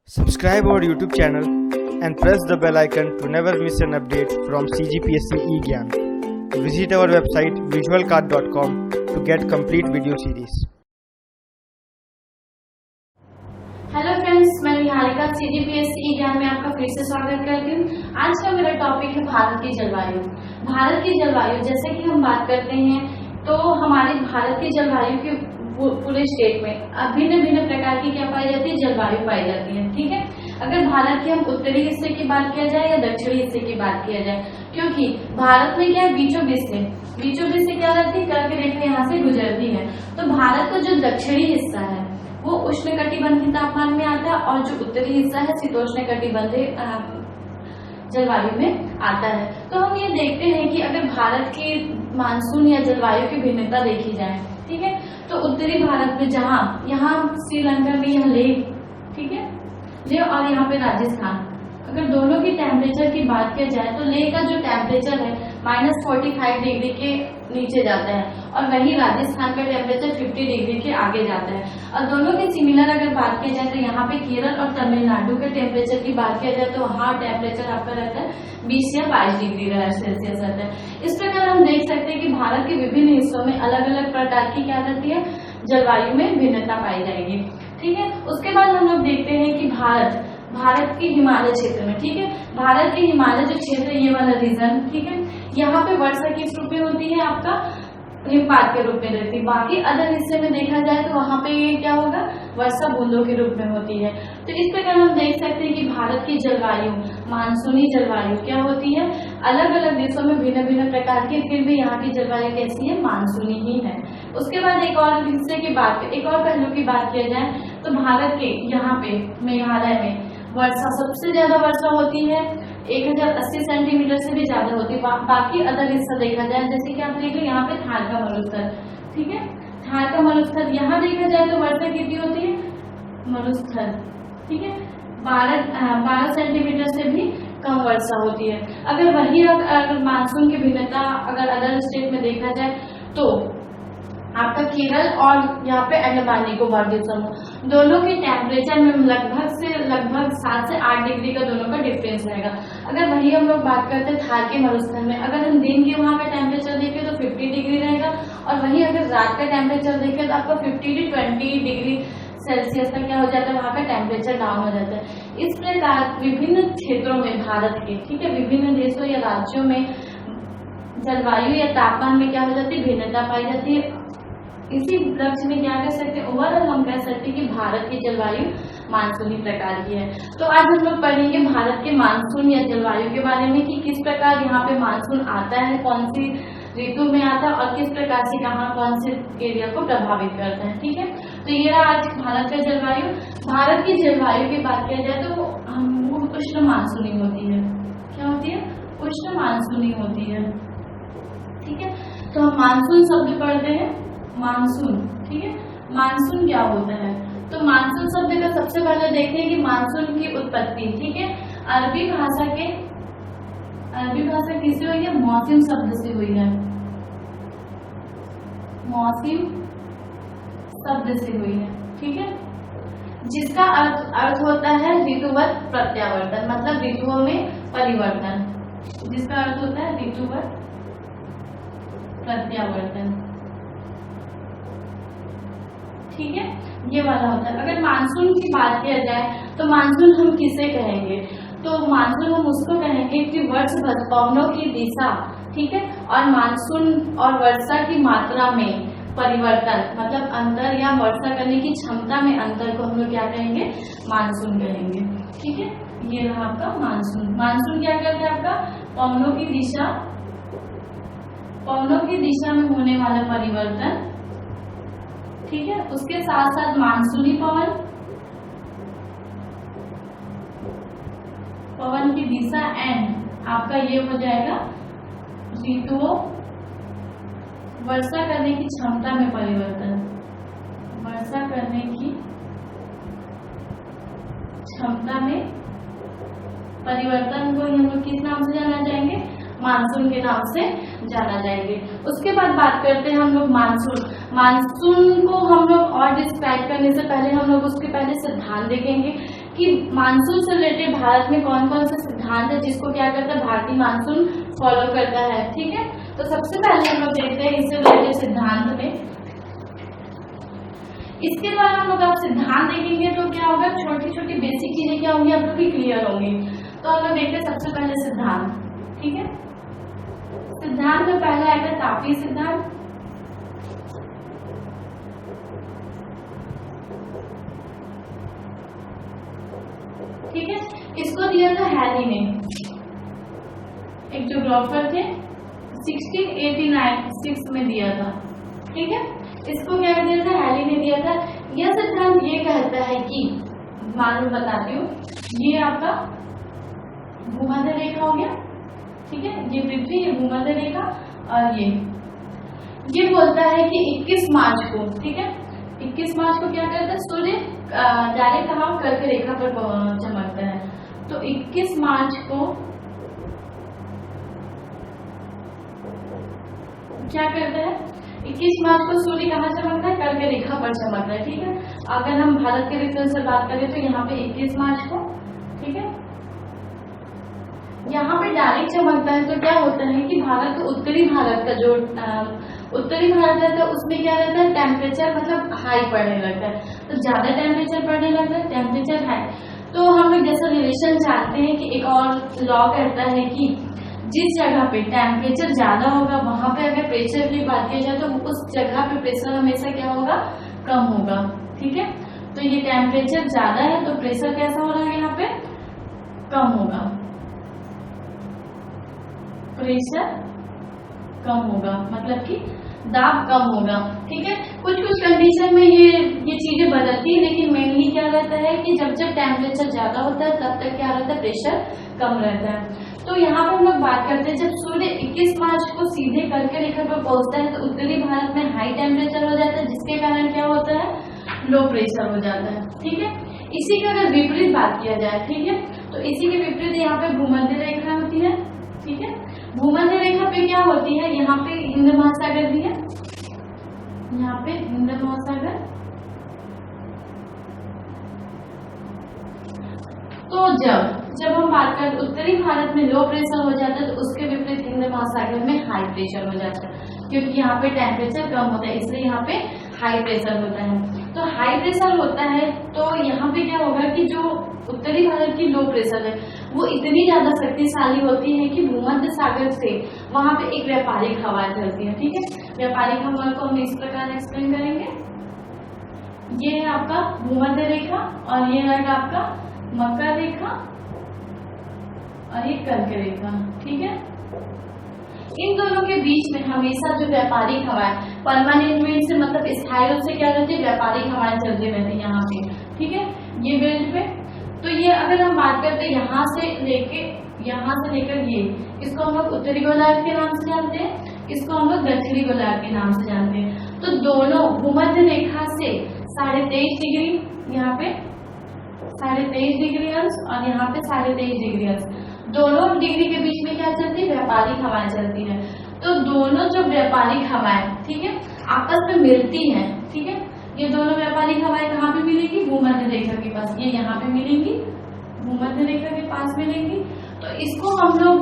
Subscribe our YouTube channel and press the bell icon to never miss an update from CGPSC eGyan. Visit our website visualcard.com to get complete video series. Hello friends, मैं Niharika CGPSC ज्ञान में आपका फिर से स्वागत करती हूँ। आज का मेरा टॉपिक है भारत की जलवायु। भारत की जलवायु जैसे कि हम बात करते हैं तो हमारे भारत की जलवायु के पूरे स्टेट में भिन्न भिन्न प्रकार की क्या पाई जाती है, जलवायु पाई जाती है। ठीक है, अगर भारत के हम उत्तरी हिस्से की बात किया जाए या दक्षिणी हिस्से की बात किया जाए, क्योंकि भारत में क्या है, बीचों बीच से क्या रहती है, कर्क रेखा यहाँ से गुजरती है। तो भारत का जो दक्षिणी हिस्सा है वो उष्णकटिबंधीय तापमान में आता है और जो उत्तरी हिस्सा है शीतोष्णकटिबंधीय जलवायु में आता है। तो हम ये देखते हैं कि अगर भारत की मानसून या जलवायु की भिन्नता देखी जाए, ठीक है, तो उत्तरी भारत में जहाँ यहाँ श्रीलंका में यह लेह, ठीक है, लेह और यहाँ पे राजस्थान, अगर दोनों की टेम्परेचर की बात किया जाए तो लेह का जो टेम्परेचर है -45 डिग्री के नीचे जाता है और वही राजस्थान का टेम्परेचर 50 डिग्री के आगे जाता है। और दोनों के सिमिलर अगर बात की जाए तो यहाँ पे केरल और तमिलनाडु के टेम्परेचर की बात किया जाए तो वहाँ टेम्परेचर आपका रहता है 20 या 22 डिग्री सेल्सियस रहता है। इस प्रकार हम देख सकते हैं कि भारत के विभिन्न हिस्सों में अलग अलग प्रकार की क्या रहती है, जलवायु में भिन्नता पाई जाएगी। ठीक है, उसके बाद हम लोग देखते हैं कि भारत के हिमालय क्षेत्र में, ठीक है, भारत के हिमालय जो क्षेत्र ये वाला रीजन, ठीक है, यहाँ पे वर्षा किस रूप में होती है, आपका हिमपात के रूप में रहती है। बाकी अदर हिस्से में देखा जाए तो वहाँ पे ये क्या होगा, वर्षा बूंदों के रूप में होती है। तो इस प्रकार हम देख सकते हैं कि भारत की जलवायु, मानसूनी जलवायु क्या होती है, अलग अलग देशों में भिन्न भिन्न प्रकार की, फिर भी यहाँ की जलवायु कैसी है, मानसूनी ही है। उसके बाद एक और हिस्से की बात, एक और पहलू की बात किया जाए तो भारत के यहाँ पे मेघालय में वर्षा सबसे ज्यादा वर्षा होती है, 1080 सेंटीमीटर से भी ज्यादा होती है। बाकी अदर हिस्सा देखा जाए जैसे कि आप देख लो यहाँ पे थार का मरुस्थल, ठीक है, थार का मरुस्थल यहाँ देखा जाए तो वर्षा कितनी होती है, मरुस्थल, ठीक है, 12 सेंटीमीटर से भी कम वर्षा होती है। अगर वही अगर मानसून की भिन्नता अगर अदर स्टेट में देखा जाए तो आपका केरल और यहाँ पे अंडमान निकोबार द्वीप समूह, दोनों के टेम्परेचर में लगभग 7 से 8 डिग्री का दोनों का डिफरेंस रहेगा। अगर वही हम लोग बात करते हैं थार के मरुस्थल में, अगर हम दिन के वहाँ का टेम्परेचर देखें तो 50 डिग्री रहेगा और वही अगर रात का टेम्परेचर देखें तो आपका 50 से 20 डिग्री सेल्सियस तक क्या हो जाता है, वहाँ का टेम्परेचर डाउन हो जाता है। इस प्रकार विभिन्न क्षेत्रों में भारत के, ठीक है, विभिन्न देशों या राज्यों में जलवायु या तापमान में क्या हो जाती है, भिन्नता पाई जाती है। इसी लक्ष्य में क्या कह सकते हैं, ओवरऑल हम कह सकते हैं कि भारत की जलवायु मानसूनी प्रकार की है। तो आज हम लोग पढ़ेंगे भारत के मानसून या जलवायु के बारे में कि किस प्रकार यहाँ पे मानसून आता है, कौन सी ऋतु में आता है और किस प्रकार से कहाँ कौन से एरिया को प्रभावित करता है। ठीक है, तो ये रहा आज भारत का जलवायु। भारत की जलवायु की बात किया जाए तो वो उष्ण मानसूनी होती है। क्या होती है, उष्ण मानसूनी होती है। ठीक है, तो हम मानसून शब्द पढ़ते हैं, मानसून, ठीक है, मानसून क्या होता है, तो मानसून शब्द का सबसे पहले देखें कि मानसून की उत्पत्ति, ठीक है, अरबी भाषा किससे हुई है, मौसम शब्द से हुई है, मौसम शब्द से हुई है। ठीक है, जिसका अर्थ होता है ऋतुवत प्रत्यावर्तन, मतलब ऋतुओं में परिवर्तन, जिसका अर्थ होता है ऋतुवत प्रत्यावर्तन। ठीक है, ये वाला होता है। अगर मानसून की बात किया जाए तो मानसून हम किसे कहेंगे, तो मानसून हम उसको कहेंगे कि वर्ष भर पवनों की दिशा, ठीक है, और मानसून और वर्षा की मात्रा में परिवर्तन, मतलब अंतर या वर्षा करने की क्षमता में अंतर को हम लोग क्या कहेंगे, मानसून कहेंगे। ठीक है, ये रहा आपका मानसून। मानसून क्या करता है, आपका पवनों की दिशा में होने वाला परिवर्तन, ठीक है, उसके साथ साथ मानसूनी पवन की दिशा एंड आपका ये हो जाएगा ऋतुओं, वर्षा करने की क्षमता में परिवर्तन, वर्षा करने की क्षमता में परिवर्तन को हम लोग किस नाम से जाना जाएंगे, मानसून के नाम से जाना जाएंगे। उसके बाद बात करते हैं हम लोग मानसून को हम लोग और डिस्क्राइब करने से पहले हम लोग उसके पहले सिद्धांत देखेंगे कि मानसून से रिलेटेड भारत में कौन कौन से सिद्धांत है जिसको क्या करता है भारतीय मानसून फॉलो करता है। ठीक है, तो सबसे पहले हम लोग देखते हैं इससे रिलेटेड सिद्धांत में। इसके द्वारा हम लोग आप सिद्धांत देखेंगे तो क्या होगा, छोटी छोटी बेसिक चीजें क्या होंगी आप लोग की क्लियर होंगी। तो हम लोग देखते हैं सबसे पहले सिद्धांत। ठीक है, सिद्धांत में पहला आएगा तापीय सिद्धांत। ठीक है, इसको दिया था हैली ने, एक ज्योग्राफर थे, 1686 में दिया था। ठीक है, इसको क्या दिया था, हैली ने दिया था। यह सिद्धांत ये कहता है कि, मालूम बताती हूँ, ये आपका भूमध्य रेखा हो गया। ठीक है, ये पृथ्वी, ये भूमध्य रेखा, और ये बोलता है कि 21 मार्च को, ठीक है, 21 मार्च को क्या करता है, सूर्य डायरेक्ट कहाँ कर्क रेखा पर चमकता है। तो 21 मार्च को क्या करता है, 21 मार्च को सूर्य कहाँ चमकता है, कर्क रेखा पर चमकता है। ठीक है, अगर हम भारत के ऋतु से बात करें तो यहाँ पे 21 मार्च को, ठीक है, यहाँ पे डायरेक्ट चमकता है। तो क्या होता है कि भारत, उत्तरी भारत का जो उत्तरी भारत रहता है उसमें क्या रहता है, टेम्परेचर मतलब हाई पड़ने लगता है। तो ज्यादा टेम्परेचर पड़ने लगता है, टेम्परेचर हाई। तो हम लोग जैसा रिलेशन जानते हैं कि एक और लॉ कहता है कि जिस जगह पे टेम्परेचर ज्यादा होगा वहां पे अगर प्रेशर की बात की जाए तो उस जगह पे प्रेशर हमेशा क्या होगा, कम होगा। ठीक है, तो ये टेम्परेचर ज्यादा है तो प्रेशर कैसा हो रहा है, यहाँ पे कम होगा, प्रेशर कम होगा, मतलब कि दाब कम होगा। ठीक है, कुछ कुछ कंडीशन में ये चीजें बदलती है, लेकिन मेनली क्या रहता है कि जब जब टेम्परेचर ज्यादा होता है तब तक क्या रहता है, प्रेशर कम रहता है। तो यहाँ पर हम लोग बात करते हैं, जब सूर्य 21 मार्च को सीधे कर्क रेखा पर पहुंचता है तो उत्तरी भारत में हाई टेम्परेचर हो जाता है, जिसके कारण क्या होता है, लो प्रेशर हो जाता है। ठीक है, इसी की अगर विपरीत बात किया जाए, ठीक है, तो इसी के विपरीत यहाँ पे भूमध्य रेखा होती है। ठीक है, भूमध्य रेखा पे क्या होती है, यहाँ पे हिंद महासागर भी है, यहाँ पे हिंद महासागर। तो जब हम बात करते उत्तरी भारत में लो प्रेशर हो जाता है तो उसके विपरीत हिंद महासागर में हाई प्रेशर हो जाता है, क्योंकि यहाँ पे टेम्परेचर कम होता है, इसलिए यहाँ पे हाई प्रेशर होता है। तो हाई प्रेशर होता है तो यहाँ पे क्या होगा कि जो उत्तरी भारत की लो प्रेशर है वो इतनी ज्यादा शक्तिशाली होती है कि भूमध्य सागर से वहां पे एक व्यापारिक हवा चलती है। ठीक है, व्यापारिक हवा को हम इस प्रकार एक्सप्लेन करेंगे। ये है आपका भूमध्य रेखा और ये है आपका मकर रेखा और ये कर्क रेखा। ठीक है, इन दोनों के बीच में हमेशा जो व्यापारिक हवाएं परमानेंट वेट से मतलब स्थायी रूप से क्या रहती है, व्यापारिक हवाएं चलती रहती है यहाँ पे। ठीक है, ये बेल्ट पे। तो ये अगर हम बात करते हैं यहाँ से लेकर ये, इसको हम लोग उत्तरी गोलार्ध के नाम से जानते हैं, इसको हम लोग दक्षिणी गोलार्ध के नाम से जानते हैं। तो दोनों भूमध्य रेखा से 23.5 डिग्री, यहाँ पे 23.5 डिग्री अंश और यहाँ पे 23.5 डिग्री अंश, दोनों डिग्री के बीच में क्या चलती है, व्यापारिक हवाएं चलती है। तो दोनों जो व्यापारिक हवाएं, ठीक है, आपस में मिलती हैं। ठीक है, ये दोनों व्यापारिक हवाएं कहाँ पे मिलेंगी, भूमध्य रेखा के पास, ये यहाँ पे मिलेंगी, भूमध्य रेखा के पास मिलेंगी। तो इसको हम लोग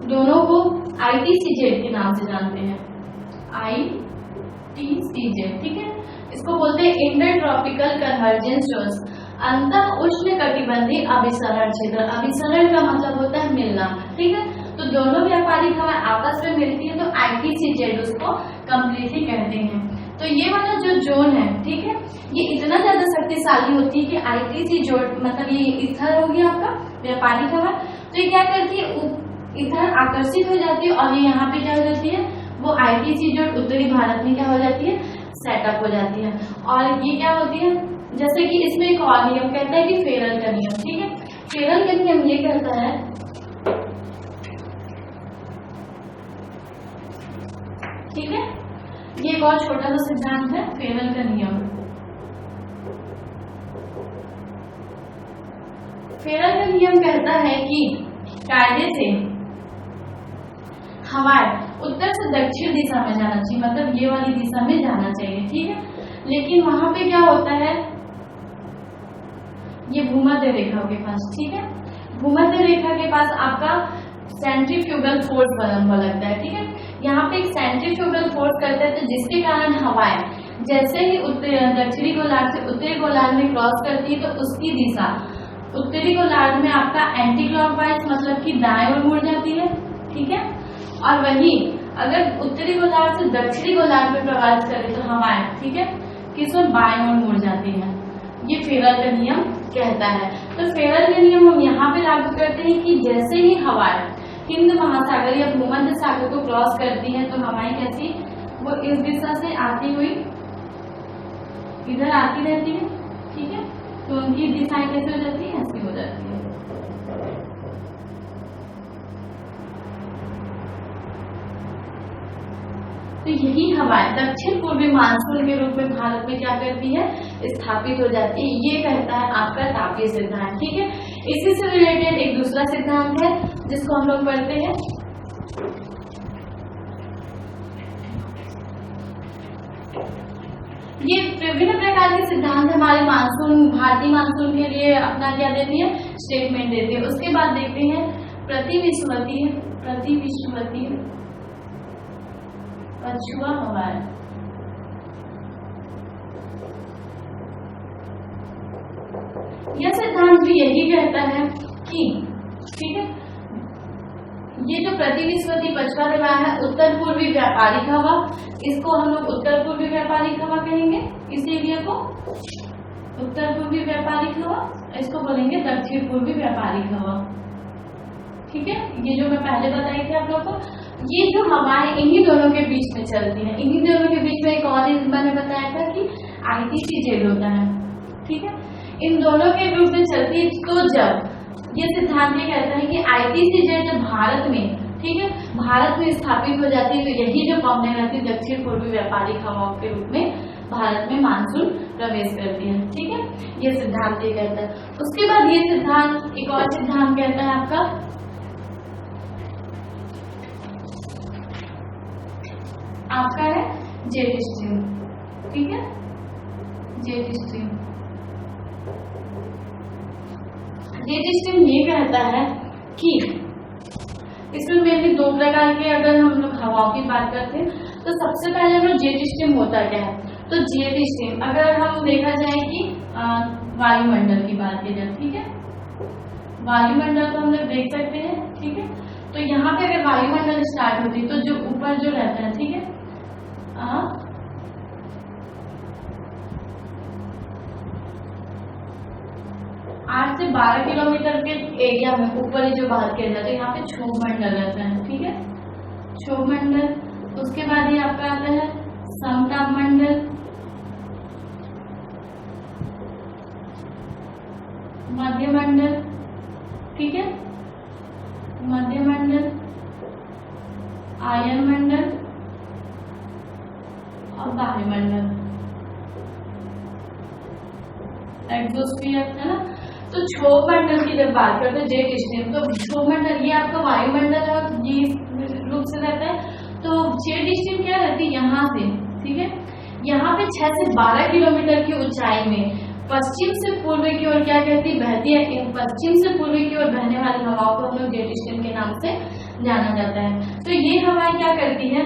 दोनों को ITCZ के नाम से जानते हैं, ITCZ। ठीक है, इसको बोलते हैं इंटर ट्रॉपिकल कन्वर्जेंस जोन्स, अंतः उष्ण कटिबंधीय अभिसरण क्षेत्र। अभिसरण का मतलब होता है मिलना। ठीक है, तो दोनों व्यापारिक हवाएं आपस में मिलती है तो ITCZ उसको कंप्लीटली कहते हैं। तो ये वाला जो जोन है, ठीक है, ये इतना ज्यादा शक्तिशाली होती है कि ITCZ मतलब ये इधर होगी आपका व्यापारिक हवा, तो ये क्या करती है, इधर आकर्षित हो जाती है और ये यहाँ पे क्या हो जाती है, वो ITCZ उत्तरी भारत में क्या हो जाती है, सेटअप हो जाती है। और ये क्या होती है, जैसे कि इसमें एक और नियम कहता है कि फेरल का नियम। ठीक है, फेरल का नियम ये कहता है, ठीक है, ये एक और छोटा सा सिद्धांत है फेरल का नियम। फेरल का नियम कहता है कि कायदे से हवाएं उत्तर से दक्षिण दिशा में जाना चाहिए, मतलब ये वाली दिशा में जाना चाहिए। ठीक है, लेकिन वहां पे क्या होता है, ये भूमध्य रेखा के पास, ठीक है। भूमध्य रेखा के पास आपका सेंट्रीफ्यूगल फोर्स बना लगता है, ठीक है। यहाँ पे एक सेंट्रीफ्यूगल फोर्स करता है, तो जिसके कारण हवाएं जैसे ही दक्षिणी गोलार्ध से उत्तरी गोलार्ध में क्रॉस करती है, तो उसकी दिशा उत्तरी गोलार्ध में आपका एंटी क्लॉकवाइज मतलब कि दाएं ओर मुड़ जाती है, ठीक है। और वही अगर उत्तरी गोलार्ध से दक्षिणी गोलार्ध में प्रवास करे तो हवाएं, ठीक है, किस ओर बाएं ओर मुड़ जाती है। ये फेरल का नियम कहता है। तो फेरल का नियम हम यहाँ पे लागू करते हैं कि जैसे ही हवाएं हिंद महासागर या भूमध्य सागर को क्रॉस करती हैं, तो हवाएं कैसी, वो इस दिशा से आती हुई इधर आती रहती है, ठीक है। तो उनकी दिशाएं कैसे हो जाती है, ऐसी हो जाती है। तो यही हवाएं दक्षिण पूर्वी मानसून के रूप में भारत में क्या करती है, स्थापित हो जाती है। ये कहता है आपका तापीय सिद्धांत, ठीक है। इसी से रिलेटेड एक दूसरा सिद्धांत है जिसको हम लोग पढ़ते हैं, ये विभिन्न प्रकार के सिद्धांत हमारे मानसून, भारतीय मानसून के लिए अपना क्या देती है, स्टेटमेंट देती है। उसके बाद देखते हैं प्रतिविश्ववीय पछुआ हवाएं। यह सिद्धांत भी यही कहता है कि, ठीक है, ये जो प्रतिविश्ववीय पछुआ हवा है, उत्तर पूर्वी व्यापारिक हवा, इसको हम लोग उत्तर पूर्वी व्यापारिक हवा कहेंगे। इस एरिया को उत्तर पूर्वी व्यापारिक हवा, इसको बोलेंगे दक्षिण पूर्वी व्यापारिक हवा, ठीक है। ये जो मैं पहले बताई थी आप लोगों को, ये जो हवाएं इन्हीं दोनों के बीच में चलती हैं। इन्हीं दोनों के बीच में एक और मैंने बताया था कि ITCZ होता है, ठीक है। इन दोनों के रूप में चलती है। तो जब ये सिद्धांत ये कहता है कि ITCZ जब भारत में, ठीक है, भारत में स्थापित हो जाती है, तो यही जो पवनें रहती है दक्षिण पूर्वी व्यापारिक हवाओं के रूप में भारत में मानसून प्रवेश करती है, ठीक है। ये सिद्धांत ये कहता है। उसके बाद ये सिद्धांत एक और सिद्धांत कहता है आपका है जेट स्ट्रीम, ठीक है, जेट स्ट्रीम। जेट स्ट्रीम ये कहता है कि इसमें मेनली दो प्रकार के अगर हम लोग हवाओं की बात करते हैं, तो सबसे पहले हम लोग जेट स्ट्रीम होता क्या है, तो जेट स्ट्रीम अगर हम देखा जाए कि वायुमंडल की बात की जाए, ठीक है, वायुमंडल को हम लोग देख सकते हैं, ठीक है। तो यहाँ पे अगर वायुमंडल स्टार्ट होती है, तो जो ऊपर जो रहता है, ठीक है, 8 से 12 किलोमीटर के एरिया में ऊपर जो बात किया जाता है, यहाँ पे क्षोभ मंडल रहता है, ठीक है, क्षोभ मंडल। उसके बाद ये आपका आता है समताप मंडल, मध्य मंडल, ठीक है, मध्य मंडल, आयन मंडल और वायुमंडल, एग्जोस्फीयर, है ना। तो क्षोभ मंडल की जब बात करते हैं जेट स्ट्रीम, तो क्षोभ मंडल ये आपका वायुमंडल और जी रूप से रहता है। तो जेट स्ट्रीम क्या रहती है, यहाँ से, ठीक है, यहाँ पे 6 से 12 किलोमीटर की ऊंचाई में पश्चिम से पूर्व की ओर क्या कहती है, बहती है। पश्चिम से पूर्व की ओर बहने वाली हवाओं को हम लोग जेट स्ट्रीम के नाम से जाना जाता है। तो ये हवाएं क्या करती है,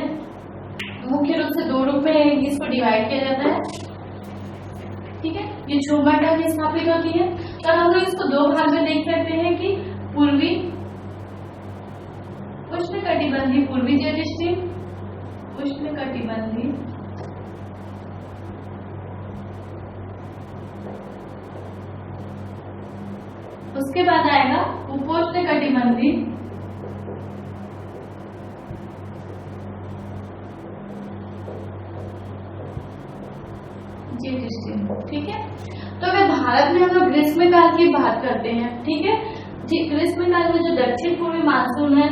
मुख्य रूप से दो रूप में इसको डिवाइड किया जाता है, ठीक है। ये क्षोभ मंडल में स्थापित होती है। तो हम लोग इसको दो भाग में देख सकते हैं कि पूर्वी उष्णकटिबंधीय पूर्वी जेट स्ट्रीम, उष्णकटिबंधीय उसके बाद आएगा उपोष्णकटिबंधीय जेट स्ट्रीम, ठीक है। तो अगर भारत में हम लोग ग्रीष्मकाल की बात करते हैं, ठीक है, ग्रीष्मकाल में जो दक्षिण पूर्वी मानसून है,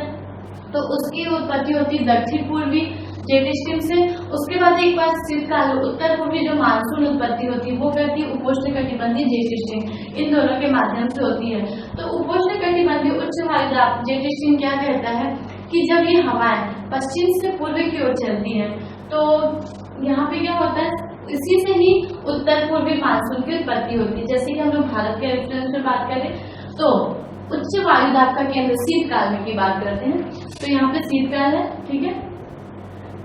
तो उसकी उत्पत्ति होती है दक्षिण पूर्वी जेट स्ट्रीम से। उसके बाद एक बार शीतकाल उत्तर पूर्वी जो मानसून उत्पत्ति होती है वो करती है उपोष्णकटिबंधीय जेट स्ट्रीम। इन दोनों के माध्यम से होती है। तो उपोष्णकटिबंधीय उच्च वायुदाब जेट स्ट्रीम क्या कहता है कि जब ये हवाएं पश्चिम से पूर्व की ओर चलती है, तो यहाँ पे क्या होता है, इसी से ही उत्तर पूर्वी मानसून की उत्पत्ति होती है। जैसे कि हम लोग भारत के रेफरेंस में बात करें तो उच्च वायुदाब का केंद्र शीतकाल में की बात करते हैं, तो यहाँ पे शीतकाल है, ठीक है।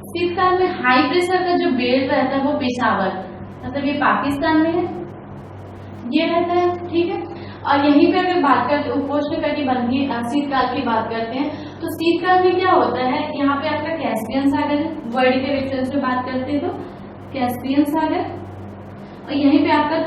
शीतकाल में हाई प्रेशर का जो बेल्ट रहता है वो पेशावर, मतलब ये पाकिस्तान में है, ये रहता है, ठीक है। और यहीं पे अगर बात करते उपोष्णकटिबंधीय शीतकाल की बात करते हैं तो शीतकाल में क्या होता है, यहाँ पे आपका कैस्पियन सागर है, वर्ल्ड के रेफरेंस में बात करते हैं तो कैस्पियन सागर, और यहीं पे आपका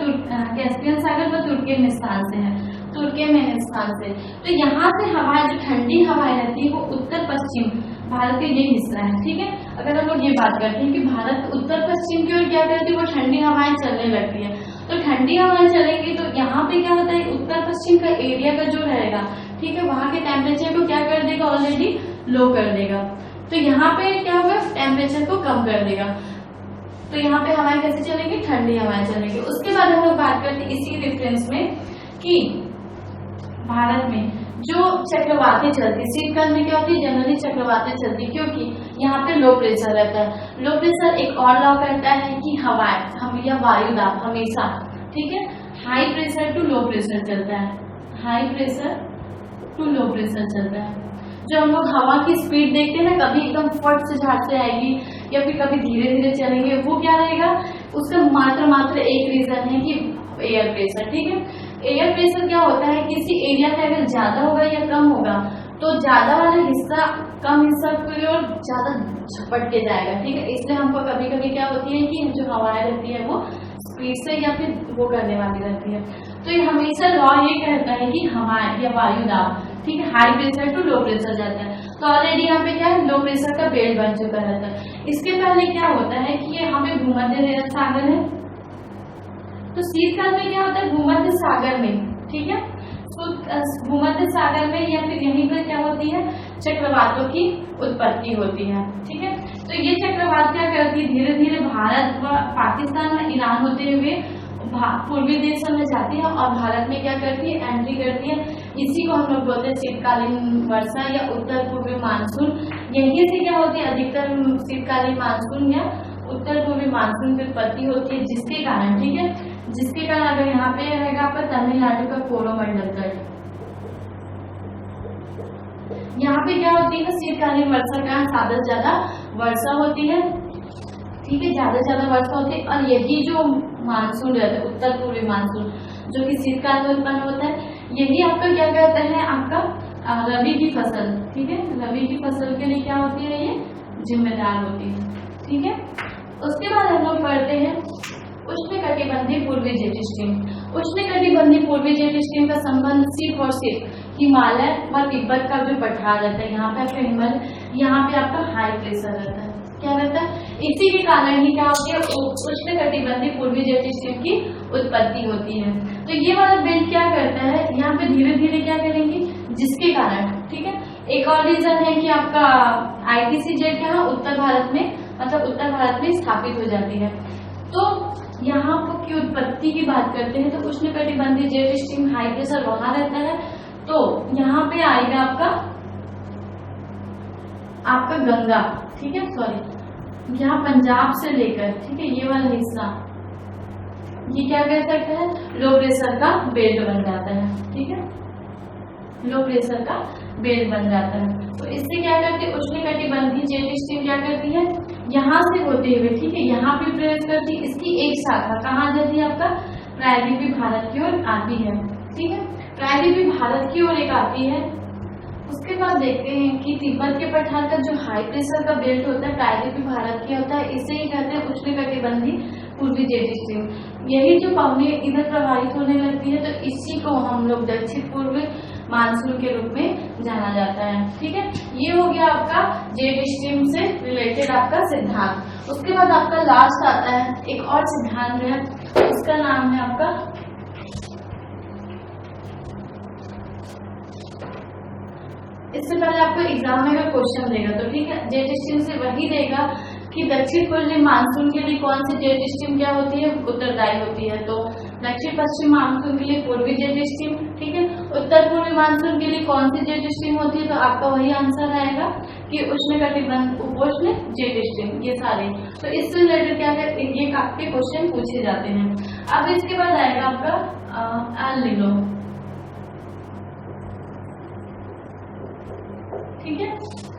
कैस्पियन सागर वो तुर्कमेनिस्तान से है, तुर्कमेनिस्तान से। तो यहाँ से हवाएं, जो ठंडी हवाएं रहती है वो उत्तर पश्चिम भारत का ये हिस्सा है, ठीक है। अगर हम लोग ये बात करते हैं कि भारत उत्तर पश्चिम की ओर क्या करती है, वो ठंडी हवाएं चलने लगती है, तो ठंडी हवाएं चलेंगी तो यहाँ पे क्या होता है, उत्तर पश्चिम का एरिया का जो रहेगा, ठीक है, वहाँ के टेम्परेचर को क्या कर देगा, ऑलरेडी लो कर देगा। तो यहाँ पे क्या होगा, टेम्परेचर को कम कर देगा। तो यहाँ पे हवाएं कैसे चलेंगी, ठंडी हवाएं चलेंगी। उसके बाद हम लोग बात करते हैं इसी रेफरेंस में कि भारत में जो चक्रवातें चलती है, शीतकाल में क्या होती है, जनरली चक्रवातें चलती है, क्योंकि यहाँ पे लो प्रेशर रहता है। लो प्रेशर एक और लॉ करता है कि हवाएं हम या वायुदाब हमेशा, ठीक है, high pressure to low pressure चलता है, high pressure to low pressure चलता है। जो हम लोग हवा की स्पीड देखते हैं ना, कभी एकदम फट से झाट से आएगी या फिर कभी धीरे धीरे चलेंगे, वो क्या रहेगा, उसका मात्र एक रीजन है कि एयर प्रेशर, ठीक है। एयर प्रेशर क्या होता है, किसी एरिया का अगर ज्यादा होगा या कम होगा तो ज्यादा वाला हिस्सा कम हिस्सा की ओर ज्यादा झपट के जाएगा, ठीक है। इसलिए हमको कभी कभी क्या होती है कि जो हवाएं रहती है वो स्पीड से या फिर वो करने वाली रहती है। तो ये हमेशा लॉ ये कहता है कि हवाएं या वायुदाब, ठीक है, high pressure to low pressure जाता है। तो ऑलरेडी यहाँ पे क्या है, लो प्रेशर का बेल्ट बन चुका रहता है। इसके पहले क्या होता है कि ये हमें भूमध्य सागर है, तो शीतकाल में क्या होता है, भूमध्य सागर में, ठीक है, तो भूमध्य सागर में या फिर यहीं पर क्या होती है, चक्रवातों की उत्पत्ति होती है, ठीक है। तो ये चक्रवात क्या करती है, धीरे धीरे भारत व पाकिस्तान में ईरान होते हुए पूर्वी देशों में जाती है और भारत में क्या करती है, एंट्री करती है। इसी को हम लोग बोलते हैं शीतकालीन वर्षा या उत्तर पूर्वी मानसून। यहीं से क्या होती है, अधिकतर शीतकालीन मानसून या उत्तर पूर्वी मानसून की उत्पत्ति होती है, जिसके कारण, ठीक है, जिसके कारण अगर यहाँ पे रहेगा आपका तमिलनाडु का कोरोमंडल तट, यहाँ पे क्या होती है, शीतकालीन वर्षा का ज्यादा से ज्यादा वर्षा होती है, ठीक है, ज्यादा से ज्यादा वर्षा होती है। और यही जो मानसून रहता है, उत्तर पूर्वी मानसून, जो कि शीतकाल में उत्पन्न होता है, यही आपका क्या कहते हैं, आपका रबी की फसल, ठीक है, रबी की फसल के लिए क्या होती है, ये जिम्मेदार होती है, ठीक है। उसके बाद हम लोग पढ़ते हैं उष्णकटिबंधीय पूर्वी जेट स्ट्रीम। उष्णकटिबंधीय पूर्वी जेट स्ट्रीम का संबंध सिर्फ और सिर्फ हिमालय व तिब्बत का जो पठार रहता है, यहाँ पे आपका हिमालय, यहाँ पे आपका हाई प्रेशर रहता है, क्या रहता है, इसी के कारण ही क्या होती है, उष्णकटिबंधीय पूर्वी जेट स्ट्रीम की उत्पत्ति होती है। तो ये वाला बेल्ट क्या करता है, यहाँ पे धीरे धीरे क्या करेंगे, जिसके कारण, ठीक है। एक और रीजन है कि आपका ITC जेट यहाँ उत्तर भारत में, मतलब उत्तर भारत में स्थापित हो जाती है। तो यहाँ की उत्पत्ति की बात करते हैं तो उष्णकटिबंधीय जेट स्ट्रीम हाई प्रेशर वहां रहता है, तो यहाँ पे आएगा आपका गंगा, ठीक है, सॉरी, यहाँ पंजाब से लेकर, ठीक है, ये वाला हिस्सा, ये क्या कह सकते हैं, लो प्रेशर का बेल्ट बन जाता है, ठीक है, लो प्रेशर का बेल्ट बन जाता है। तो इससे क्या करती है, उष्णकटिबंधीय जेट स्ट्रीम क्या करती है, यहाँ से होते हुए, ठीक है, यहाँ पे प्रवेश करती है, इसकी एक शाखा कहाँ जाती है, आपका प्रायद्वीपीय भारत की ओर आती है, ठीक है, प्रायद्वीपीय भारत की ओर एक आती है। उसके बाद देखते हैं कि तिब्बत के पठार का जो हाई प्रेशर का बेल्ट होता है प्रायद्वीपीय भारत की होता है, इसे ही कहते हैं उष्णकटिबंधीय पूर्वी जेट स्ट्रीम। यही जो पवनें इधर प्रवाहित होने लगती है, तो इसी को हम लोग दक्षिण पूर्व मानसून के रूप में जाना जाता है, ठीक है। ये हो गया आपका जेट स्ट्रीम से रिलेटेड आपका सिद्धांत। उसके बाद आपका लास्ट आता है एक और सिद्धांत है, उसका नाम है आपका इससे पहले आपको एग्जाम में अगर क्वेश्चन देगा तो ठीक है, जेट स्ट्रीम से वही देगा कि दक्षिण पूर्वी मानसून के लिए कौन सी जेट स्ट्रीम क्या होती है, उत्तरदायी होती है। तो दक्षिण पश्चिम मानसून के लिए पूर्वी जेट स्ट्रीम, ठीक है, उत्तर पूर्वी मानसून के लिए कौन सी जेट स्ट्रीम होती है, तो आपका वही आंसर आएगा कि उष्णकटिबंध उपोष्ण जेट स्ट्रीम, ये सारे। तो इससे रिलेटेड क्या है, ये आपके क्वेश्चन पूछे जाते हैं। अब इसके बाद आएगा आपका एल नीनो, ठीक है।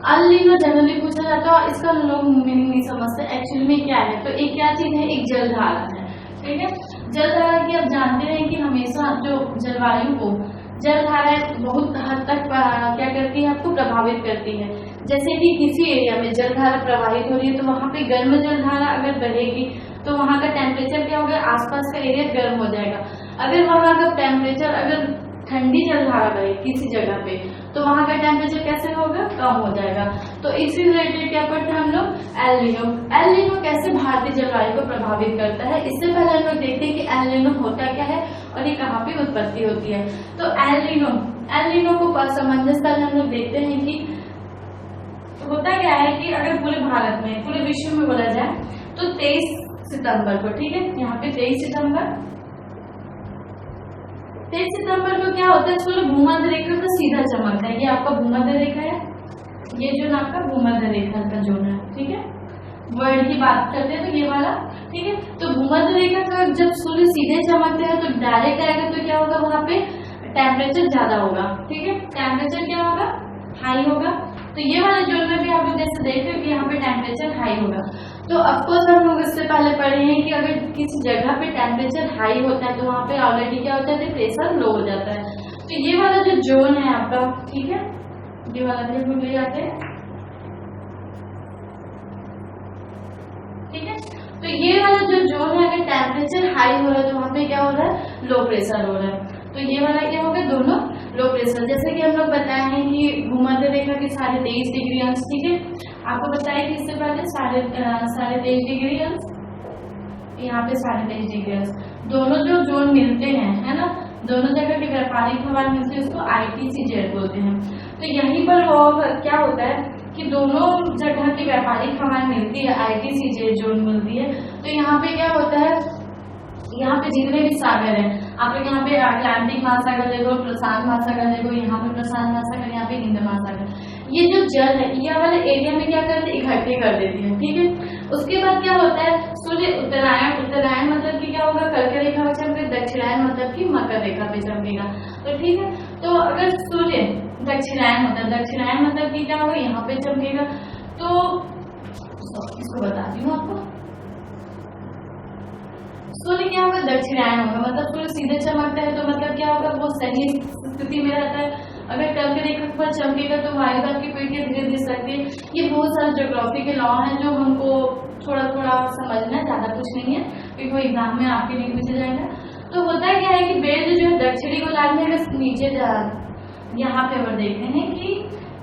एल नीनो जनरली पूछा जाता है, इसका लोग मीनिंग नहीं समझते एक्चुअली में क्या है। तो एक क्या चीज है, एक जलधारा है, ठीक है। जलधारा की आप जानते हैं कि हमेशा जो जलवायु को जलधारा बहुत हद तक क्या करती है, आपको प्रभावित करती है। जैसे कि किसी एरिया में जलधारा प्रवाहित हो रही है तो वहां पे गर्म जलधारा अगर बहेगी तो वहां का टेम्परेचर क्या होगा, आसपास का एरिया गर्म हो जाएगा। अगर वहां का टेम्परेचर, अगर ठंडी जलधारा बहे किसी जगह पे, तो वहां का टेम्परेचर कैसे होगा, कम हो जाएगा। तो इसी रिलेटेड क्या पढ़ते हैं हम लोग, एल नीनो। एल नीनो कैसे भारतीय जलवायु को प्रभावित करता है, इससे पहले हम लोग देखते हैं कि एल नीनो होता क्या है और ये कहाँ पे उत्पत्ति होती है। तो एल नीनो को समंजसता हम लोग देखते हैं कि होता क्या है कि अगर पूरे भारत में, पूरे विश्व में बोला जाए तो 23 सितंबर को, ठीक है, यहाँ पे 23 सितंबर को क्या होता है, सूर्य भूमध्य रेखा पर सीधा चमकता है। ये आपका भूमध्य रेखा है, ये जो ना आपका भूमध्य रेखा का जोन है, ठीक है। वर्ल्ड की बात करते हैं तो ये वाला, ठीक है। तो भूमध्य रेखा का जब सूर्य सीधे चमकते हैं तो डायरेक्ट आएगा, तो क्या होगा, वहां पे टेम्परेचर ज्यादा होगा, ठीक है। टेम्परेचर क्या होगा, हाई होगा। तो ये वाले जोन में भी आप लोग जैसे देख रहे हो कि यहाँ पे टेम्परेचर हाई होगा। तो अफकोर्स हम लोग इससे पहले पढ़े हैं कि अगर किसी जगह पे टेम्परेचर हाई होता है तो वहाँ पे ऑलरेडी क्या होता है, प्रेशर लो हो जाता है। तो ये वाला जो जोन है आपका, ठीक है, ये वाला भी भूल जाते हैं, ठीक है। तो ये वाला जो जोन है, अगर टेम्परेचर हाई हो रहा है तो वहाँ पे क्या हो रहा है, लो प्रेशर हो रहा है। तो ये वाला क्या होगा, दोनों लो प्रेशर। जैसे कि हम लोग बताए हैं कि भूमध्य रेखा के 23.5 डिग्री अंश, ठीक है। आपको बताया कि इससे पहले 23.5 डिग्री अंश, यहाँ पे 23.5 डिग्री अंश, दोनों जो जोन मिलते हैं, है ना, दोनों जगह की व्यापारिक हवाएं मिलती है, उसको ITC-Z बोलते हैं। तो यहीं पर वो क्या होता है कि दोनों जगह की व्यापारिक हवाएं मिलती है, ITC-Z जोन मिलती है। तो यहाँ पे क्या होता है, यहाँ पे जितने भी सागर हैं, आप लोग यहाँ पे अटलांटिक महासागर देखो, प्रशांत महासागर देखो, यहाँ पे प्रशांत महासागर, यहाँ पे हिंद महासागर, ये जो जल है ये वाले एरिया में क्या करते हैं, इकट्ठे कर देती है, ठीक है। उसके बाद क्या होता है, सूर्य उत्तरायण मतलब कि क्या होगा, कर्क रेखा पे चमके, दक्षिणायन मतलब कि मकर रेखा पे चमकेगा। तो ठीक है, तो अगर सूर्य दक्षिणायन होता है, दक्षिणायन मतलब कि क्या होगा, यहाँ पे चमकेगा। तो इसको बताती हूँ आपको, सूर्य क्या होगा, दक्षिणायन होगा, मतलब सूर्य सीधे चमकता है तो मतलब क्या होगा, वो सही स्थिति में रहता है। अगर कर्क रेखा पर चमकेगा तो वायुदाब की पेटियां धीरे धीरे सकती है। ये बहुत सारे ज्योग्राफी के लॉ हैं जो हमको थोड़ा थोड़ा समझना है, ज्यादा कुछ नहीं है, क्योंकि वो एग्जाम में आपके लिए पूछा जाएगा। तो होता क्या है कि बेल्ट जो है दक्षिणी गोलार्ध में, अगर नीचे यहाँ पे हम देखते हैं कि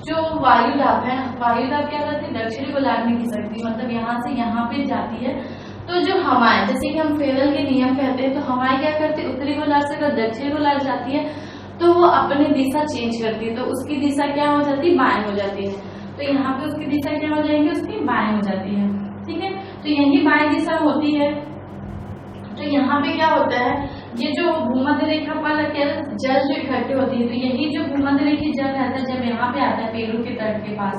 जो वायुदाब है, वायुदाब क्या करती है, दक्षिणी गोलार्ध में खिसकती है, मतलब यहाँ से यहाँ पे जाती है। तो जो हवाएं, जैसे कि हम फेरल के नियम कहते हैं, तो हवाएं क्या करती है, उत्तरी गोलार्ध से अगर दक्षिणी गोलार्ध जाती है तो वो अपनी दिशा चेंज करती है, तो उसकी दिशा क्या हो जाती है, बाएं हो जाती है। तो यहाँ पे उसकी दिशा क्या हो जाएगी, उसकी बाएं हो जाती है, ठीक है। तो यही बाएं दिशा होती है। तो यहाँ पे क्या होता है, ये जो भूमध्य रेखा पर क्या जल जो इकट्ठे होती है, तो यही जो भूमध्य रेखी जल रहता है जब यहाँ पे आता है पेरू के तट के पास,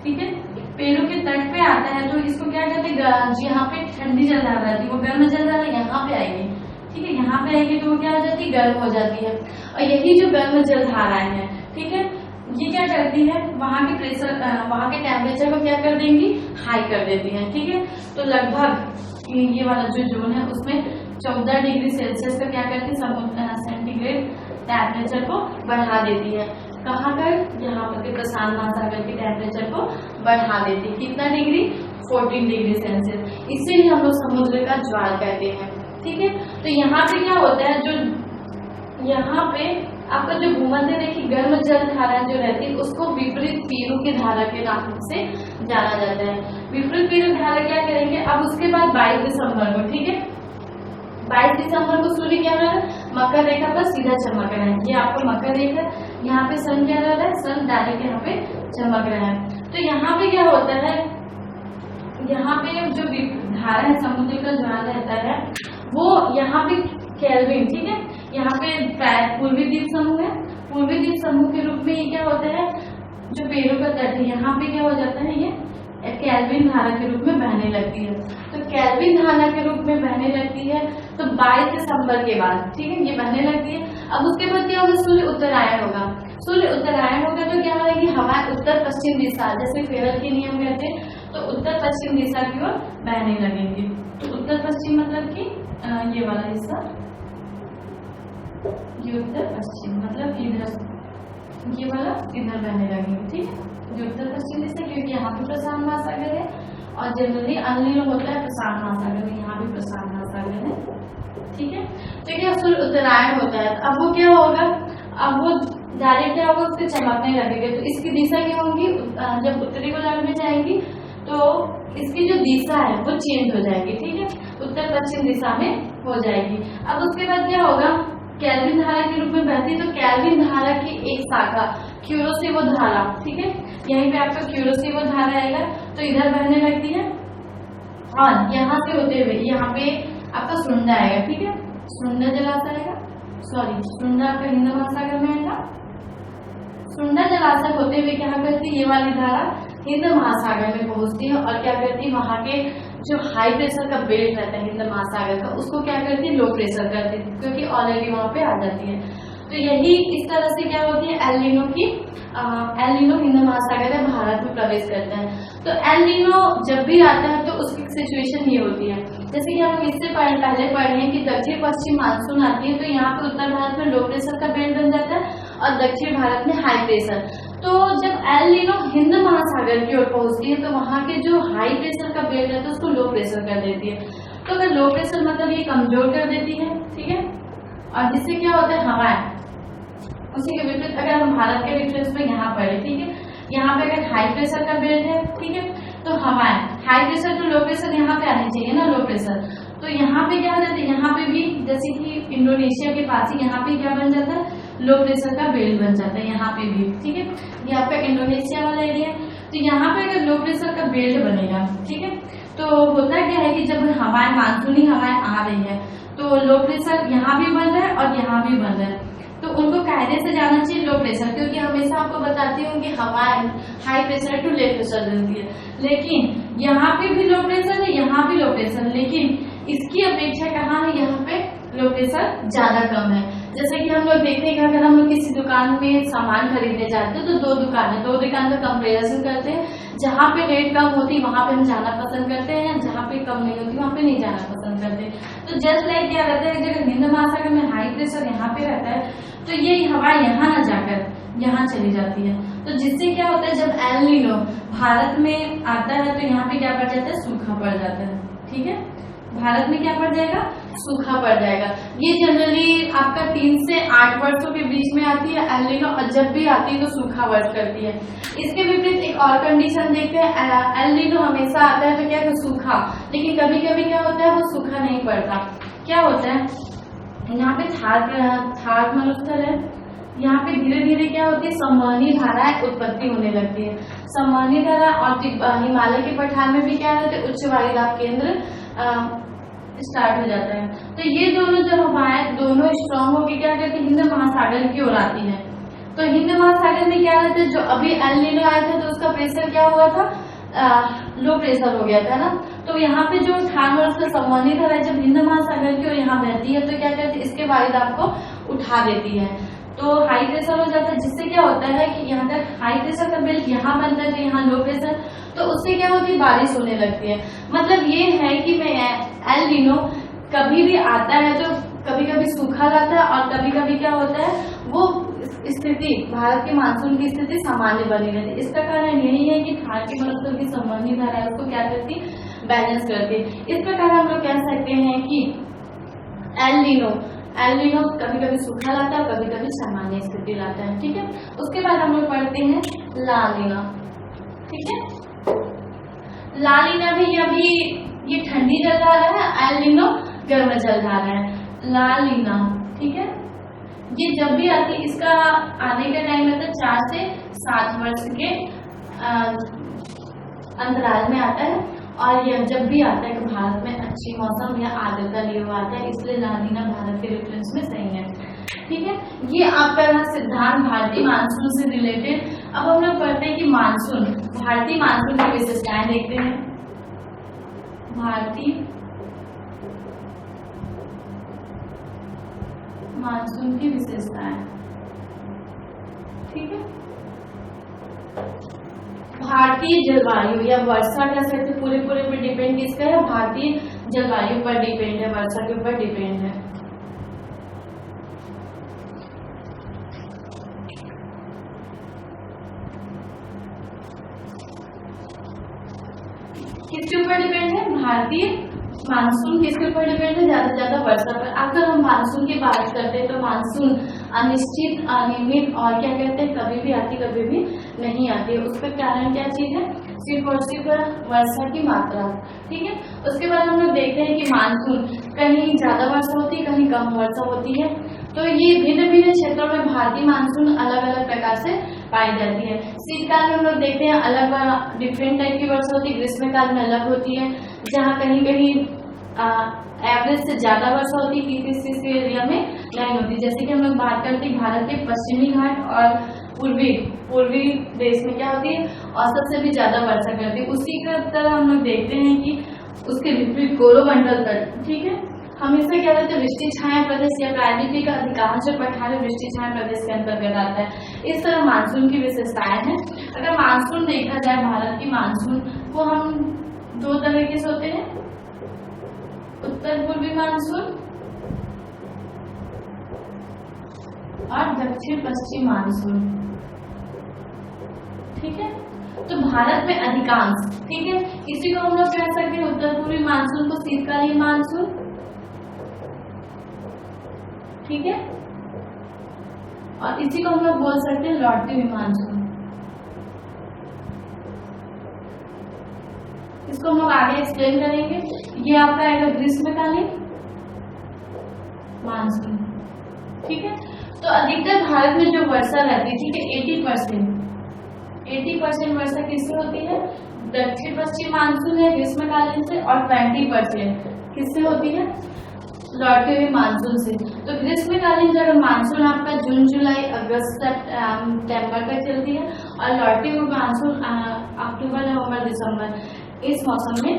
ठीक है, पेरू के तट पे आता है तो इसको क्या कहते हैं, यहाँ पे ठंडी जलधारा रहती है, वो गर्म जलधारा यहाँ पे आएगी, ठीक है, यहाँ पे आएगी तो वो क्या हो जाती है, गर्म हो जाती है। और यही जो गर्म जलधाराएं हैं, ठीक है, ये क्या करती है, वहां के प्रेशर, वहां के टेम्परेचर को क्या कर देंगी, हाई कर देती है, ठीक है। तो लगभग ये वाला जो जोन है उसमें 14 डिग्री सेल्सियस का क्या करती है, सेंटीग्रेड टेम्परेचर को बढ़ा देती है। कहाँ पर, यहाँ पर प्रशांत महासागर के टेम्परेचर को बढ़ा देती है, कितना डिग्री, 14 डिग्री सेल्सियस। इसे ही हम लोग समुद्र का ज्वार कहते हैं, ठीक है। तो यहाँ पे क्या होता है, जो यहाँ पे आपका जो भूमध्य रेखी गर्म जल धारा जो रहती है उसको विपरीत पीरू की धारा के नाम से जाना जाता है। विपरीत पीरू धारा क्या करेंगे, अब उसके बाद 22 दिसंबर को, ठीक है, 22 दिसंबर को सूर्य क्या रहा है, मकर रेखा पर सीधा चमक रहा है। ये आपको मकर रेखा, यहाँ पे सन क्या रहा है, सन डायरेक्ट यहाँ पे चमक रहा है। तो यहाँ पे क्या होता है, यहाँ पे जो धारा है, समुद्र का ज्वार रहता है वो यहाँ पे केल्विन, ठीक है, यहाँ पे पूर्वी द्वीप समूह है, पूर्वी द्वीप समूह के रूप में ये क्या होता है, जो पेरू का तट है यहाँ पे क्या हो जाता है, ये केल्विन धारा के रूप में बहने लगती है। तो केल्विन धारा के रूप में बहने लगती है तो 22 दिसंबर के बाद, ठीक है, ये बहने लगती है। अब उसके बाद क्या होगा, सूर्य उत्तरायण होगा। सूर्य उत्तरायण होगा तो क्या होगी, हवा उत्तर पश्चिम दिशा, जैसे फेरल के नियम कहते हैं, तो उत्तर पश्चिम दिशा की ओर बहने लगेंगे। तो उत्तर पश्चिम मतलब कि ये वाला हिस्सा, ये उत्तर पश्चिम मतलब इधर, ये वाला इधर बहने लगेंगे, ठीक है, जो उत्तर पश्चिम दिशा, क्योंकि यहाँ पे प्रशांत महासागर है और जनरली अनिल होता है प्रशांत महासागर में, यहाँ भी प्रशांत महासागर है, ठीक है। तो क्या सूर्य उत्तरायण होता है, अब वो क्या होगा, अब वो डायरेक्ट क्या होगा, उसके चमकने लगेगा। तो इसकी दिशा क्या होगी, जब उत्तरी गोलार्ध में जाएंगी तो इसकी जो दिशा है वो चेंज हो जाएगी, ठीक है, उत्तर पश्चिम दिशा में हो जाएगी। अब उसके बाद क्या होगा, केल्विन धारा के रूप में बहती है, तो केल्विन धारा की एक शाखा क्यूरोसिवो धारा, ठीक है, यहीं पे आपका क्यूरोसिवो धारा आएगा, तो इधर बहने लगती है और यहाँ से होते हुए यहाँ पे आपका सुंडा आएगा, ठीक है, सुंडा जलाशय आएगा, सॉरी सुंडा आपका हिंद महासागर में आएगा। सुंडा जलाशय होते हुए क्या करती है, ये वाली धारा हिंद महासागर में पहुंचती है और क्या करती है, वहां के जो हाई प्रेशर का बेल्ट रहता है हिंद महासागर का, उसको क्या करती है, लो प्रेशर करती है, क्योंकि ऑलरेडी वहां पे आ जाती है। तो यही इस तरह से क्या होती है, एल नीनो की एल नीनो हिंद महासागर में भारत में प्रवेश करता है। तो एल नीनो जब भी आता है तो उसकी सिचुएशन ये होती है, जैसे कि हम इससे पहले पढ़े हैं कि दक्षिण पश्चिम मानसून आती है, तो यहाँ पे उत्तर भारत में लो प्रेशर का बेल्ट बन जाता है और दक्षिण भारत में हाई प्रेशर। तो जब एल नीनो हिंद महासागर की ओर पहुंचती है तो वहां के जो हाई प्रेशर का बेल्ट रहता है उसको लो प्रेशर कर देती है। तो अगर लो प्रेशर मतलब ये कमजोर कर देती है, ठीक है, और जिससे क्या होता है, हवाएं उसी के विपरीत अगर हम भारत के रेफरेंस में यहाँ पढ़े, ठीक है, यहाँ पे अगर हाई प्रेशर का बेल्ट है, ठीक है, तो हवाएं हाई प्रेशर तो लो प्रेशर यहाँ पे आनी चाहिए ना, लो प्रेशर, तो यहाँ पे क्या हो जाता है, यहाँ पे भी जैसे कि इंडोनेशिया के पास ही यहाँ पे क्या बन जाता है, लो प्रेशर का बेल्ट बन जाता है, यहाँ पे भी, ठीक है, ये आपका इंडोनेशिया वाला एरिया है। तो यहाँ पे अगर लो प्रेशर का बेल्ट बनेगा, ठीक है, तो होता क्या है कि जब हवाएं मानसूनी हवाएं आ रही है तो लो प्रेशर यहाँ भी बन रहा है और यहाँ भी बन रहा है, तो उनको कायदे से जाना चाहिए लो प्रेशर, क्योंकि हमेशा आपको बताती हूँ कि हवाएं high pressure to low pressure बनती है, लेकिन यहाँ पे भी लो प्रेशर है, यहाँ भी लो प्रेशर, लेकिन इसकी अपेक्षा कहाँ है, यहाँ पे लो प्रेशर ज्यादा कम है। जैसे कि हम लोग देखते हैं कि अगर हम लोग किसी दुकान में सामान खरीदने जाते हैं तो दो दुकान का कंपेरिजन करते हैं, जहाँ पे रेट कम होती वहां पे हम जाना पसंद करते हैं, जहाँ पे कम नहीं होती वहां पे नहीं जाना पसंद करते। तो जस्ट लाइक क्या रहता है, जब हिंद महासागर में हाई प्रेशर यहाँ पे रहता है तो ये हवा यहाँ न जाकर यहाँ चली जाती है, तो जिससे क्या होता है, जब एल नीनो भारत में आता है तो यहाँ पे क्या पड़ जाता है, सूखा पड़ जाता है, ठीक है, भारत में क्या पड़ जाएगा, सूखा पड़ जाएगा। ये जनरली आपका 3 से 8 वर्षों के बीच में आती है एल नीनो, और जब भी आती है तो सूखा वर्ष करती है। इसके विपरीत एक और कंडीशन देखते हैं, एल नीनो हमेशा आता है तो क्या है, सूखा, लेकिन कभी कभी क्या होता है, वो सूखा नहीं पड़ता। क्या होता है, यहाँ पे थार मरुस्थल है, यहाँ पे धीरे धीरे क्या होती है, संवहनी धाराएं उत्पत्ति होने लगती है। संवहनी धारा और हिमालय के पठार में भी क्या रहते हैं, उच्च वायुदाब केंद्र स्टार्ट हो जाता है। तो ये दोनों जो हवाएं दोनों स्ट्रॉन्ग होकर क्या करती है, हिंद महासागर की ओर आती है। तो हिंद महासागर में क्या रहता है, जो अभी एल नीनो आया था तो उसका प्रेशर क्या हुआ था, लो प्रेशर हो गया था ना, तो यहाँ पे जो थार संवहनी धारा जब हिंद महासागर की ओर यहाँ बहती है तो क्या करती है, इसके वायुदाब को उठा देती है, तो हाई प्रेशर हो जाता है, जिससे क्या होता है कि यहाँ का हाई प्रेशर का बेल्ट यहाँ बनता है तो यहाँ लो प्रेशर, तो उससे क्या होती है, बारिश होने लगती है। मतलब ये है कि मैं एल नीनो कभी भी आता है तो कभी कभी सूखा लाता है और कभी कभी क्या होता है, वो स्थिति भारत के मानसून की स्थिति सामान्य बनी रहती है। इसका कारण यही है कि थार के मरुस्थल की संवहनी धारा है उसको क्या करती, बैलेंस करती। इस प्रकार हम लोग कह सकते हैं कि एल नीनो कभी कभी सूखा लाता है, कभी कभी सामान्य स्थिति लाता है, ठीक है। उसके बाद हम लोग पढ़ते हैं ला नीना, ठीक है। ला नीना भी अभी ये ठंडी जलधारा है, एल नीनो गर्म जलधारा है। ला नीना, ठीक है, ये जब भी आती है, इसका आने का टाइम रहता है 4 से 7 वर्ष के अंतराल में आता है, और यह जब भी आता है कि भारत में अच्छी मौसम या आर्द्रता लिए हुआ आता है, इसलिए ला नीना भारत के रेफरेंस में सही है। ठीक है, ये आपका रहा सिद्धांत भारतीय मानसून से रिलेटेड। अब हम लोग पढ़ते हैं कि मानसून, भारतीय मानसून की विशेषताएं देखते हैं। भारतीय मानसून की विशेषताएं, ठीक है। भारतीय जलवायु या वर्षा कह सकते पूरे पे डिपेंड किसका है, भारतीय जलवायु पर डिपेंड है, वर्षा के ऊपर डिपेंड है। किसके ऊपर डिपेंड है, भारतीय मानसून किसके ऊपर डिपेंड है, ज्यादा से ज्यादा वर्षा पर। अगर हम मानसून की बात करते हैं तो मानसून अनिश्चित, अनियमित और क्या कहते हैं, कभी भी आती कभी भी नहीं आती है। उसका कारण क्या चीज है, सिर्फ और सिर्फ वर्षा की मात्रा, ठीक है। उसके बाद हम लोग देखते हैं कि मानसून कहीं ज्यादा वर्षा होती है, कहीं कम वर्षा होती है। तो ये भिन्न भिन्न क्षेत्रों में भारतीय मानसून अलग अलग प्रकार से पाई जाती है। शीतकाल में हम लोग देखते हैं अलग डिफरेंट टाइप की वर्षा होती है, ग्रीष्मकाल में अलग होती है, जहाँ कहीं कहीं एवरेज से ज्यादा वर्षा होती है, किसी एरिया में नहीं होती। जैसे कि हम लोग बात करते हैं भारत के पश्चिमी घाट और पूर्वी देश में क्या होती है, औसत से भी ज्यादा वर्षा करती है। उसी की तरह हम लोग देखते हैं कि उसके विपरीत गोरोमंडल तट, ठीक है, हम इसे क्या कहते हैं, वृष्टि छाया प्रदेश या प्रायद्वीपीय का अधिकांश पठार वृष्टि छाया प्रदेश के अंतर्गत आता है। इस तरह मानसून की विशेषताएं हैं। अगर मानसून देखा जाए, भारत की मानसून को हम दो तरीके से होते हैं, उत्तर पूर्वी मानसून और दक्षिण पश्चिम मानसून, ठीक है। तो भारत में अधिकांश, ठीक है, इसी को हम लोग कह सकते हैं उत्तर पूर्वी मानसून को शीतकालीन मानसून, ठीक है, और इसी को हम लोग बोल सकते हैं लौटती हुई मानसून। इसको हम लोग आगे एक्सप्लेन करेंगे। ये आपका आएगा ग्रीष्मकालीन मानसून, ठीक है। तो अधिकतर भारत में जो वर्षा रहती है, ठीक है, 80% वर्षा किससे होती है, दक्षिण पश्चिम मानसून है ग्रीष्मकालीन से, और 20% किससे होती है, लौटते हुए मानसून से। तो ग्रीष्मकालीन जो मानसून आपका जून जुलाई अगस्त सितंबर तक चलती है, और लौटते हुए मानसून अक्टूबर नवंबर दिसंबर इस मौसम में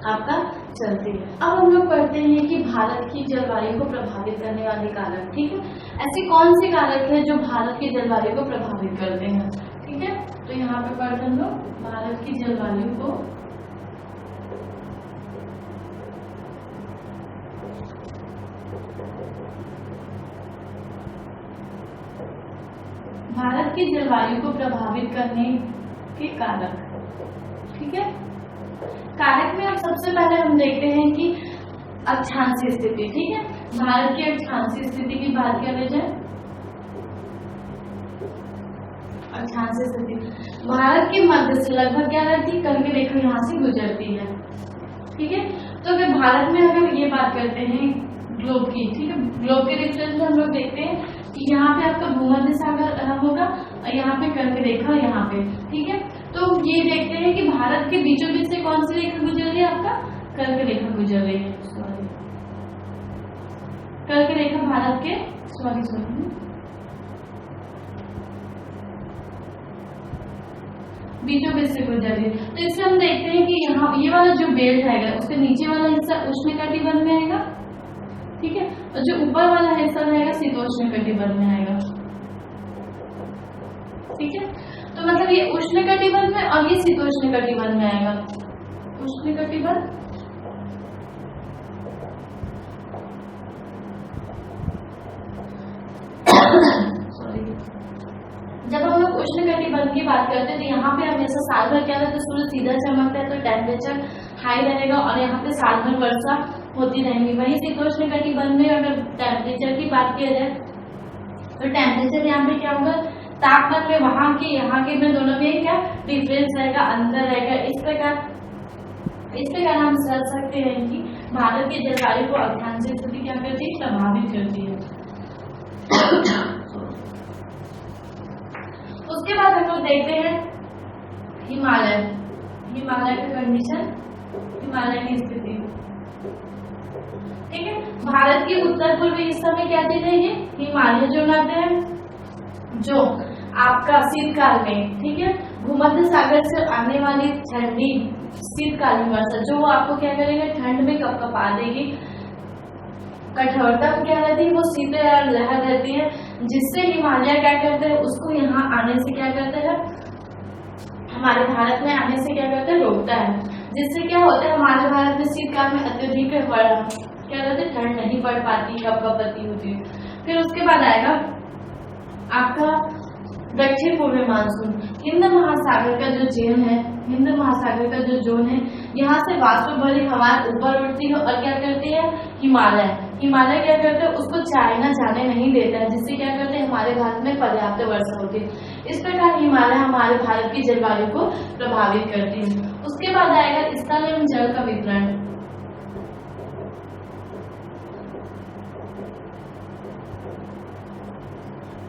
आपका चलती है। अब हम लोग पढ़ते हैं कि भारत की जलवायु को प्रभावित करने वाले कारक, ठीक है, ऐसे कौन से कारक है जो भारत की जलवायु को प्रभावित करते हैं, ठीक है। तो यहाँ पे पढ़ते हैं हम लोग भारत की जलवायु को प्रभावित करने के कारक, ठीक है। कारक में अब सबसे पहले हम देखते हैं कि अक्षांशीय स्थिति, ठीक है। भारत की अक्षांशीय स्थिति की बात करें जाए, अक्षांशीय स्थिति भारत के मध्य से लगभग क्या रहती है, करके देखो यहाँ से गुजरती है, ठीक है। तो अगर भारत में अगर ये बात करते हैं ग्लोब की, ठीक है, ग्लोब के रेफरेंस में हम लोग देखते हैं कि यहाँ पे आपका भूमध्य सागर होगा, और यहाँ पे कर्क रेखा यहाँ पे, ठीक है। तो ये देखते हैं कि भारत के बीचों बीच से कौन सी रेखा गुजर रही है, आपका कर्क रेखा गुजर रही है, कर्क रेखा भारत के बीचों बीच से गुजर रही है। तो इससे हम देखते हैं कि यहाँ ये वाला जो बेल्ट आएगा उसके नीचे वाला हिस्सा उष्णकटिबंध में आएगा, ठीक है, और जो ऊपर वाला हिस्सा रहेगा शीतोष्णकटिबंध में आएगा, ठीक है। तो मतलब ये उष्णकटिबंध में और ये शीतोष्णकटिबंध में आएगा, उष्णकटिबंध जब हम लोग उष्णकटिबंध की बात करते हैं तो यहाँ पे हमेशा साल भर क्या रहता है, सूरज सीधा चमकता है तो टेम्परेचर हाई रहेगा और यहाँ पे साल भर वर्षा होती रहेगी। वही शीतोष्णकटिबंध में अगर टेम्परेचर की बात की जाए तो टेम्परेचर यहाँ पे क्या होगा, तापमान में वहां के यहाँ के में दोनों में क्या डिफरेंस रहेगा, अंतर रहेगा। इस प्रकार हम समझ सकते हैं कि भारत की जलवायु को अक्षांशीय स्थिति क्या करती है, प्रभावित करती है। उसके बाद हम लोग देखते हैं हिमालय का कंडीशन, हिमालय की स्थिति। ठीक है। भारत के उत्तर पूर्वी हिस्सा में क्या चीज है, ये हिमालय जोन आते हैं, जो आपका शीतकाल में, ठीक है, भूमध्य सागर से आने वाली ठंडी शीतकालीन वर्षा जो आपको क्या करेगा, ठंड में कपकपा देगी, कठोरता क्या रहती है, वो शीतल लहर रहती है, जिससे हिमालय क्या करते हैं, उसको यहाँ आने से क्या करते हैं, हमारे भारत में आने से क्या करते हैं, रोकता है, जिससे क्या होता है, हमारे भारत में शीतकाल में अत्यधिक क्या रहता है, ठंड नहीं पड़ पाती, कपकपाती होती है। फिर उसके बाद आएगा आपका दक्षिण पूर्वी मानसून। हिंद महासागर का जो जोन है, हिंद महासागर का जो जोन है, यहाँ से वाष्प भरी हवाएं ऊपर उठती है और क्या करती है, हिमालय क्या करते हैं, उसको चाइना जाने नहीं देता है, जिससे क्या करते हैं, हमारे भारत में पर्याप्त वर्षा होती है। इस प्रकार हिमालय हमारे भारत की जलवायु को प्रभावित करती है। उसके बाद आएगा स्थल एवं जल का वितरण।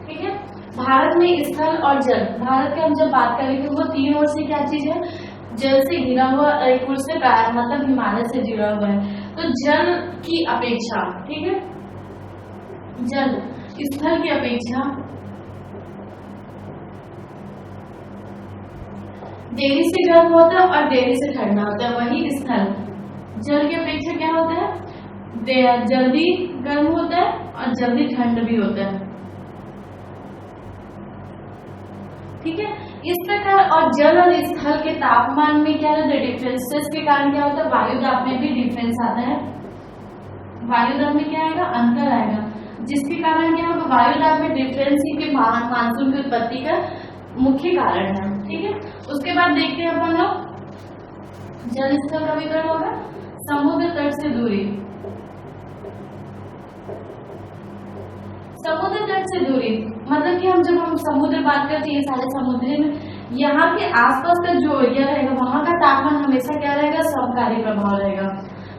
ठीक है, भारत में स्थल और जल, भारत की हम जब बात करेंगे वो तीन ओर से क्या चीज है, जल से घिरा हुआ, एक ओर से मतलब हिमालय से जुड़ा हुआ है। तो जल की अपेक्षा, ठीक है, जल स्थल की अपेक्षा देरी से गर्म होता है और देरी से ठंडा होता है। वही स्थल जल की अपेक्षा क्या होता है, जल्दी गर्म होता है और जल्दी ठंड भी होता है। ठीक है, इस प्रकार और जल और स्थल के तापमान में क्या होता है, डिफरेंसेस के कारण क्या होता है, वायुदाब में भी डिफरेंस आता है। वायुदाब में क्या आएगा, अंतर आएगा, जिसके कारण क्या होगा, वायुदाब में डिफरेंस ही के मानसून की उत्पत्ति का मुख्य कारण है। ठीक है, उसके बाद देखते हैं अपन लोग जल स्थल का वितरण होगा, समुद्र तट से दूरी, समुद्र तट से दूरी मतलब कि हम जब हम समुद्र बात करते हैं, सारे समुद्री में यहाँ के आसपास का जो एरिया रहेगा वहाँ का तापमान हमेशा क्या रहेगा, समकारी प्रभाव रहेगा।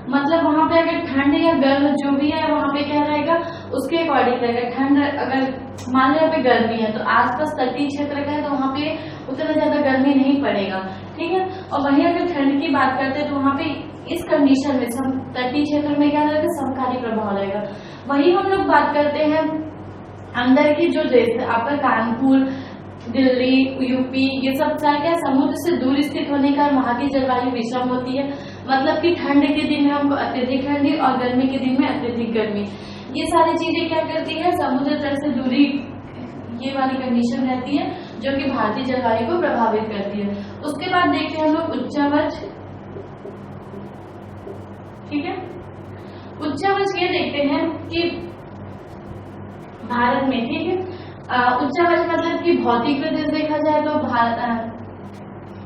मतलब वहाँ पे अगर ठंड या गर्म जो भी है वहाँ पे क्या रहेगा, उसके अकॉर्डिंग रहेगा। ठंड अगर मान लो यहाँ पे गर्मी है तो आसपास तटीय क्षेत्र का है तो वहाँ पे उतना ज्यादा गर्मी नहीं पड़ेगा। ठीक है, और वहीं अगर ठंड की बात करते हैं तो वहाँ पे इस कंडीशन में तटीय क्षेत्र में क्या रहेगा, समकारी प्रभाव रहेगा। वही हम लोग बात करते हैं अंदर की जो देश है आपका कानपुर, दिल्ली, यूपी, ये सब क्या समुद्र से दूर स्थित होने का वहाँ की जलवायु विषम होती है। मतलब कि ठंड के दिन में हमको अत्यधिक ठंडी और गर्मी के दिन में अत्यधिक गर्मी, ये सारी चीजें क्या करती है, समुद्र तट से दूरी ये वाली कंडीशन रहती है जो कि भारतीय जलवायु को प्रभावित करती है। उसके बाद देखते हैं हम लोग उच्चावच। ठीक है, उच्चावच ये देखते हैं कि भारत में, ठीक है, उच्चावच मतलब कि भौतिक प्रदेश देखा जाए तो भारत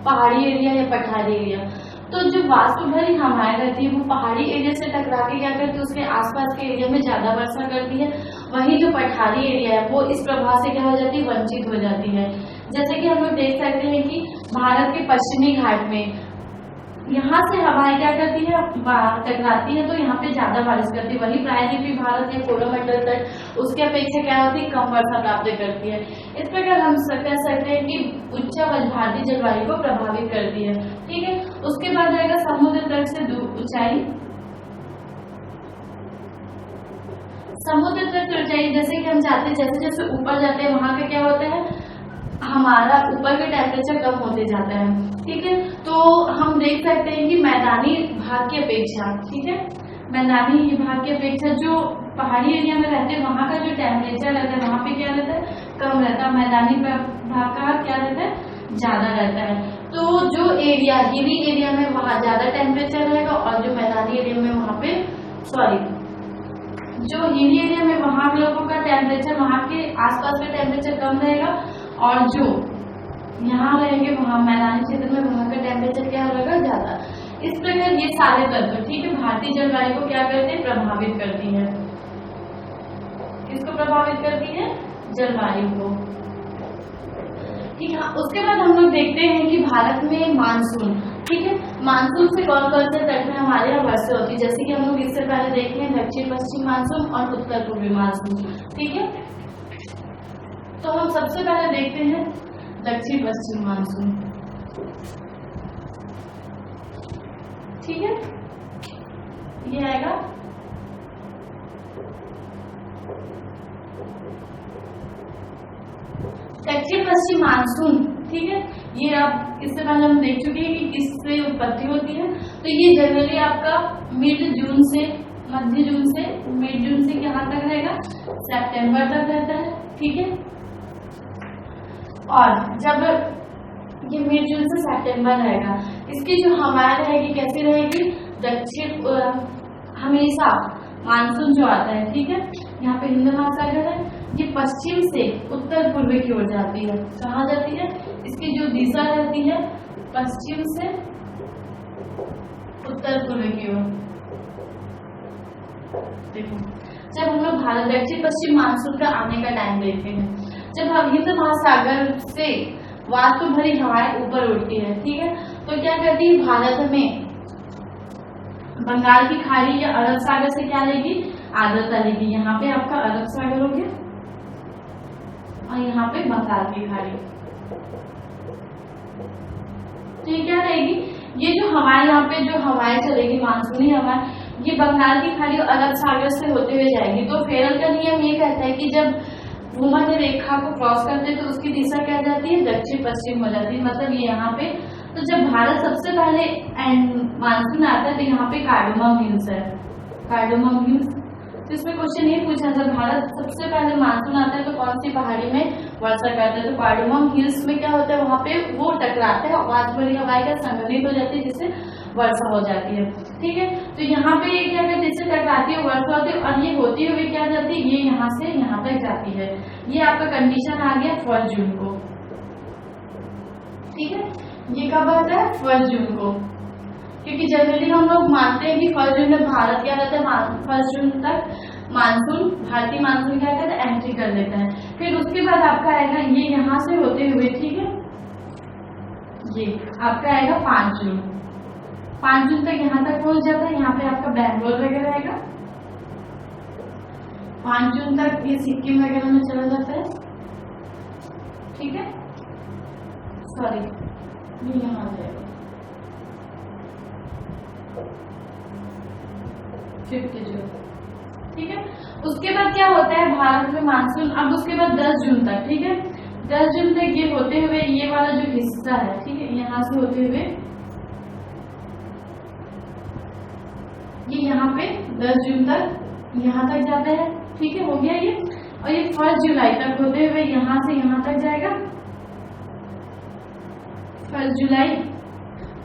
पहाड़ी एरिया या पठारी एरिया। तो जो वाष्प भरी हवाएं रहती है वो पहाड़ी एरिया से टकरा के क्या करती है, उसके आसपास के एरिया में ज्यादा वर्षा करती है। वहीं जो पठारी एरिया है वो इस प्रभाव से क्या हो जाती है, वंचित हो जाती है। जैसे कि हम लोग देख सकते हैं कि भारत के पश्चिमी घाट में यहाँ से हवाएं क्या करती है, टकराती है तो यहाँ पे ज्यादा बारिश करती है। वही प्रायद्वीपीय भारत या कोरोमंडल तट उसके अपेक्षा क्या होती है, कम वर्षा प्राप्त करती है। इस प्रकार हम कह सकते हैं कि उच्चावच भारतीय जलवायु को प्रभावित करती है। ठीक है, उसके बाद आएगा समुद्र तट से ऊंचाई। समुद्र तट से ऊंचाई जैसे कि हम जाते हैं, जैसे जैसे ऊपर जाते हैं वहां का क्या होता है, हमारा ऊपर का टेम्परेचर कम होते जाता है। ठीक है, तो हम देख सकते हैं कि मैदानी भाग की अपेक्षा, ठीक है, मैदानी भाग की अपेक्षा जो पहाड़ी एरिया में रहते हैं वहाँ का जो टेम्परेचर रहता है वहाँ पे क्या रहता है, कम रहता है। मैदानी भाग का क्या रहता है, ज्यादा रहता है। तो जो एरिया हिली एरिया में वहाँ ज्यादा टेम्परेचर रहेगा और जो मैदानी एरिया में वहाँ पे जो हिली एरिया में वहाँ लोगों का टेम्परेचर, वहाँ के आसपास का टेम्परेचर कम रहेगा और जो यहाँ रहेंगे वहाँ मैदानी क्षेत्र में वहाँ का टेम्परेचर क्या रहेगा, ज्यादा। इस प्रकार ये सारे तत्व, ठीक है, भारतीय जलवायु को क्या करते हैं, प्रभावित करती है। किसको प्रभावित करती है, जलवायु को। ठीक है, उसके बाद हम लोग देखते हैं कि भारत में मानसून, ठीक है, मानसून से कौन कौन से तट में हमारे यहाँ वर्षा होती है। जैसे कि हम लोग इससे पहले देखे हैं दक्षिण पश्चिम मानसून और उत्तर पूर्वी मानसून। ठीक है, तो हम सबसे पहले देखते हैं दक्षिण पश्चिम मानसून। ठीक है, ये आएगा दक्षिण पश्चिम मानसून, ठीक है, ये आप इससे पहले हम देख चुके हैं कि किससे उत्पत्ति होती है। तो ये जनरली आपका मिड जून से, मध्य जून से, मिड जून से कहाँ तक रहेगा, सितंबर तक रहता है, ठीक है। और जब ये मिड जून से सितंबर रहेगा, इसकी जो हवा रहेगी कैसी रहेगी, दक्षिण हमेशा मानसून जो आता है, ठीक है, यहाँ पे हिंद महासागर है, ये पश्चिम से उत्तर पूर्व की ओर जाती है। कहाँ जाती है, इसकी जो दिशा रहती है पश्चिम से उत्तर पूर्व की ओर। देखो, जब हम लोग भारत दक्षिण पश्चिम मानसून का आने का टाइम देखते हैं, जब हम हिंद महासागर से वाष्प भरी हवाएं ऊपर उठती है, ठीक है, तो क्या करती है, भारत में बंगाल की खाड़ी या अरब सागर से क्या लेगी, आर्द्रता लेगी। यहाँ पे आपका अरब सागर हो गया और यहाँ पे बंगाल की खाड़ी। तो ये क्या रहेगी, ये जो हवाएं, यहाँ पे जो हवाएं चलेगी मानसूनी हवाएं, ये बंगाल की खाड़ी और अरब सागर से होते हुए जाएगी। तो फेरल का नियम ये कहता है कि जब भूमध्य रेखा को क्रॉस करते हैं तो उसकी दिशा क्या जाती है, दक्षिण पश्चिम हो जाती है। मतलब ये यहाँ पे, तो जब भारत सबसे पहले मानसून आता है तो यहाँ पे कार्डोमम हिल्स है, कार्डोमम हिल्स। तो इसमें क्वेश्चन ये पूछा, जब भारत सबसे पहले मानसून आता है तो कौन सी पहाड़ी में वर्षा करता है, तो कार्डोमम हिल्स में क्या होता है, वहाँ पे वो टकराते हैं, आवाज भरी हवाएं का संघनित हो जाती है, जिससे वर्षा हो जाती है, ठीक है। तो यहाँ पे ये क्या करते हैं, जिससे टकराती है वर्षा होती है, और ये होती हुई क्या जाती है, ये यहाँ से यहाँ तक जाती है। ये आपका कंडीशन आ गया 1 जून को, ठीक है। ये कब आता है, 1 जून को, क्योंकि जनरली हम लोग मानते हैं कि 1 जून में भारत क्या रहता है, 1 जून तक मानसून, भारतीय मानसून क्या कहता है, एंट्री कर लेता है। फिर उसके बाद आपका आएगा ये यहाँ से होते हुए, ठीक है, ये आपका आएगा 5 जून, 5 जून तक यहाँ तक पहुंच जाता है। यहाँ पे आपका बैंगलोर वगैरह आएगा, 5 जून तक ये सिक्किम वगैरह में चला जाता है, ठीक है। सॉरी, ये यहाँ आ जाएगा 5 जून, ठीक है। उसके बाद क्या होता है भारत में मानसून, अब उसके बाद 10 जून तक, ठीक है, 10 जून तक ये होते हुए, ये वाला जो हिस्सा है, ठीक है, यहाँ से होते हुए ये यहाँ पे 10 जून तक यहाँ तक जाता है, ठीक है, हो गया ये। और ये 1 जुलाई तक होते हुए यहाँ से यहाँ तक जाएगा, 1 जुलाई।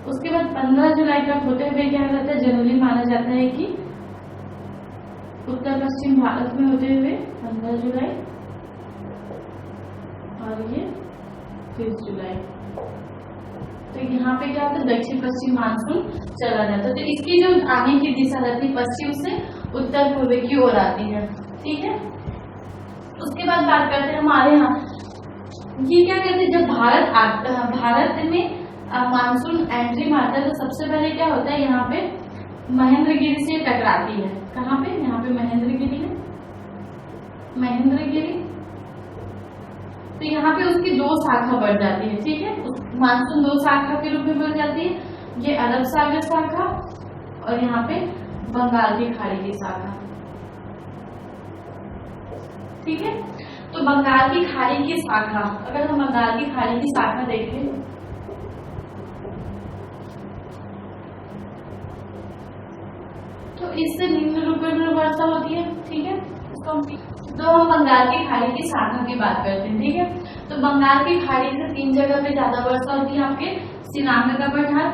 उसके बाद 15 जुलाई तक होते हुए क्या रहता है, जनरली माना जाता है कि उत्तर पश्चिम भारत में होते हुए 15 जुलाई, और ये 30 जुलाई। तो यहाँ पे क्या होता है, दक्षिण पश्चिम मानसून चला जाता है। तो इसकी जो आने की दिशा रहती है पश्चिम से उत्तर पूर्व की ओर आती है, ठीक है। उसके बाद बात करते हैं हमारे यहाँ, ये क्या कहते हैं, जब भारत में मानसून एंट्री मारता है तो सबसे पहले क्या होता है, यहाँ पे महेंद्रगिरी से टकराती है। कहाँ पे, यहाँ पे महेंद्रगिरी है, महेंद्रगिरी। तो यहाँ पे उसकी 2 शाखा बढ़ जाती है, ठीक है, मानसून 2 शाखा के रूप में बढ़ जाती है, ये अरब सागर शाखा और यहाँ पे बंगाल की खाड़ी की शाखा, ठीक है। तो बंगाल की खाड़ी की शाखा, अगर हम बंगाल की खाड़ी की शाखा देखें तो इससे निम्न रूप में वर्षा होती है, ठीक है। तो हम बंगाल की खाड़ी की शाखा की बात करते हैं, ठीक है। तो बंगाल की खाड़ी से 3 जगह पे ज्यादा वर्षा होती है, आपके शिलांग का पठार,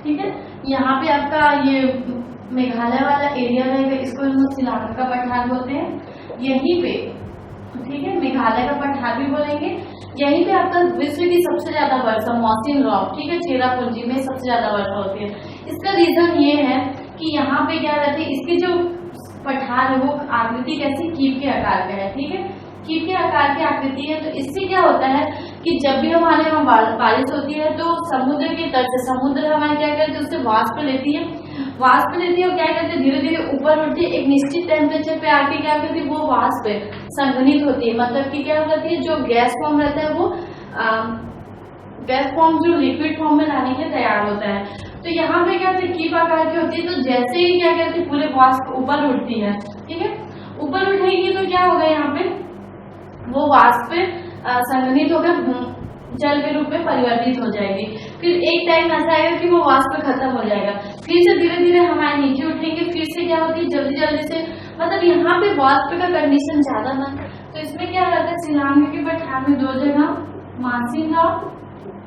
ठीक है, यहाँ पे आपका ये मेघालय वाला एरिया रहेगा, इसको हम लोग शिलांग का पठार बोलते हैं। यहीं पे, ठीक है, मेघालय का पठार भी बोलेंगे। यहीं पे आपका विश्व की सबसे ज्यादा वर्षा मौसिन रॉक, ठीक है, चेरापूंजी में सबसे ज्यादा वर्षा होती है। इसका रीजन ये है कि यहाँ पे क्या रहती है, इसकी जो पठार है वो आकृति कैसी, कीप के आकार का है, ठीक है, कीप के आकार की आकृति है। तो इससे क्या होता है कि जब भी हमारे वहाँ बारिश होती है तो समुद्र के तट से, समुद्र हमारे क्या करते हैं, उससे वाष्प लेती है, वाष्प लेती है और क्या करते हैं, धीरे धीरे ऊपर उठती है, एक निश्चित टेम्परेचर पे आके क्या करती है, वो वाष्प संघनित होती है। मतलब कि क्या होती है, जो गैस फॉर्म रहता है वो गैस फॉर्म जो लिक्विड फॉर्म में लाने के लिए तैयार होता है। तो यहाँ पे क्या होता है, कीप आकार की होती है। तो जैसे ही क्या कहते हैं, पूरे वाष्प ऊपर उठती है, ठीक है। ऊपर उठेगी तो क्या होगा, यहाँ पे वो वाष्प संघनित होकर जल के रूप में परिवर्तित हो जाएगी। फिर एक टाइम ऐसा आएगा कि वो वाष्प खत्म हो जाएगा, फिर से धीरे धीरे हमारे नीचे उठेंगे, फिर से क्या होती है जल्दी जल्दी से, मतलब यहाँ पे वाष्प का कंडीशन ज्यादा ना, तो इसमें क्या रहता है, शिलांग के पठार में 2 जगह मानसिंह गांव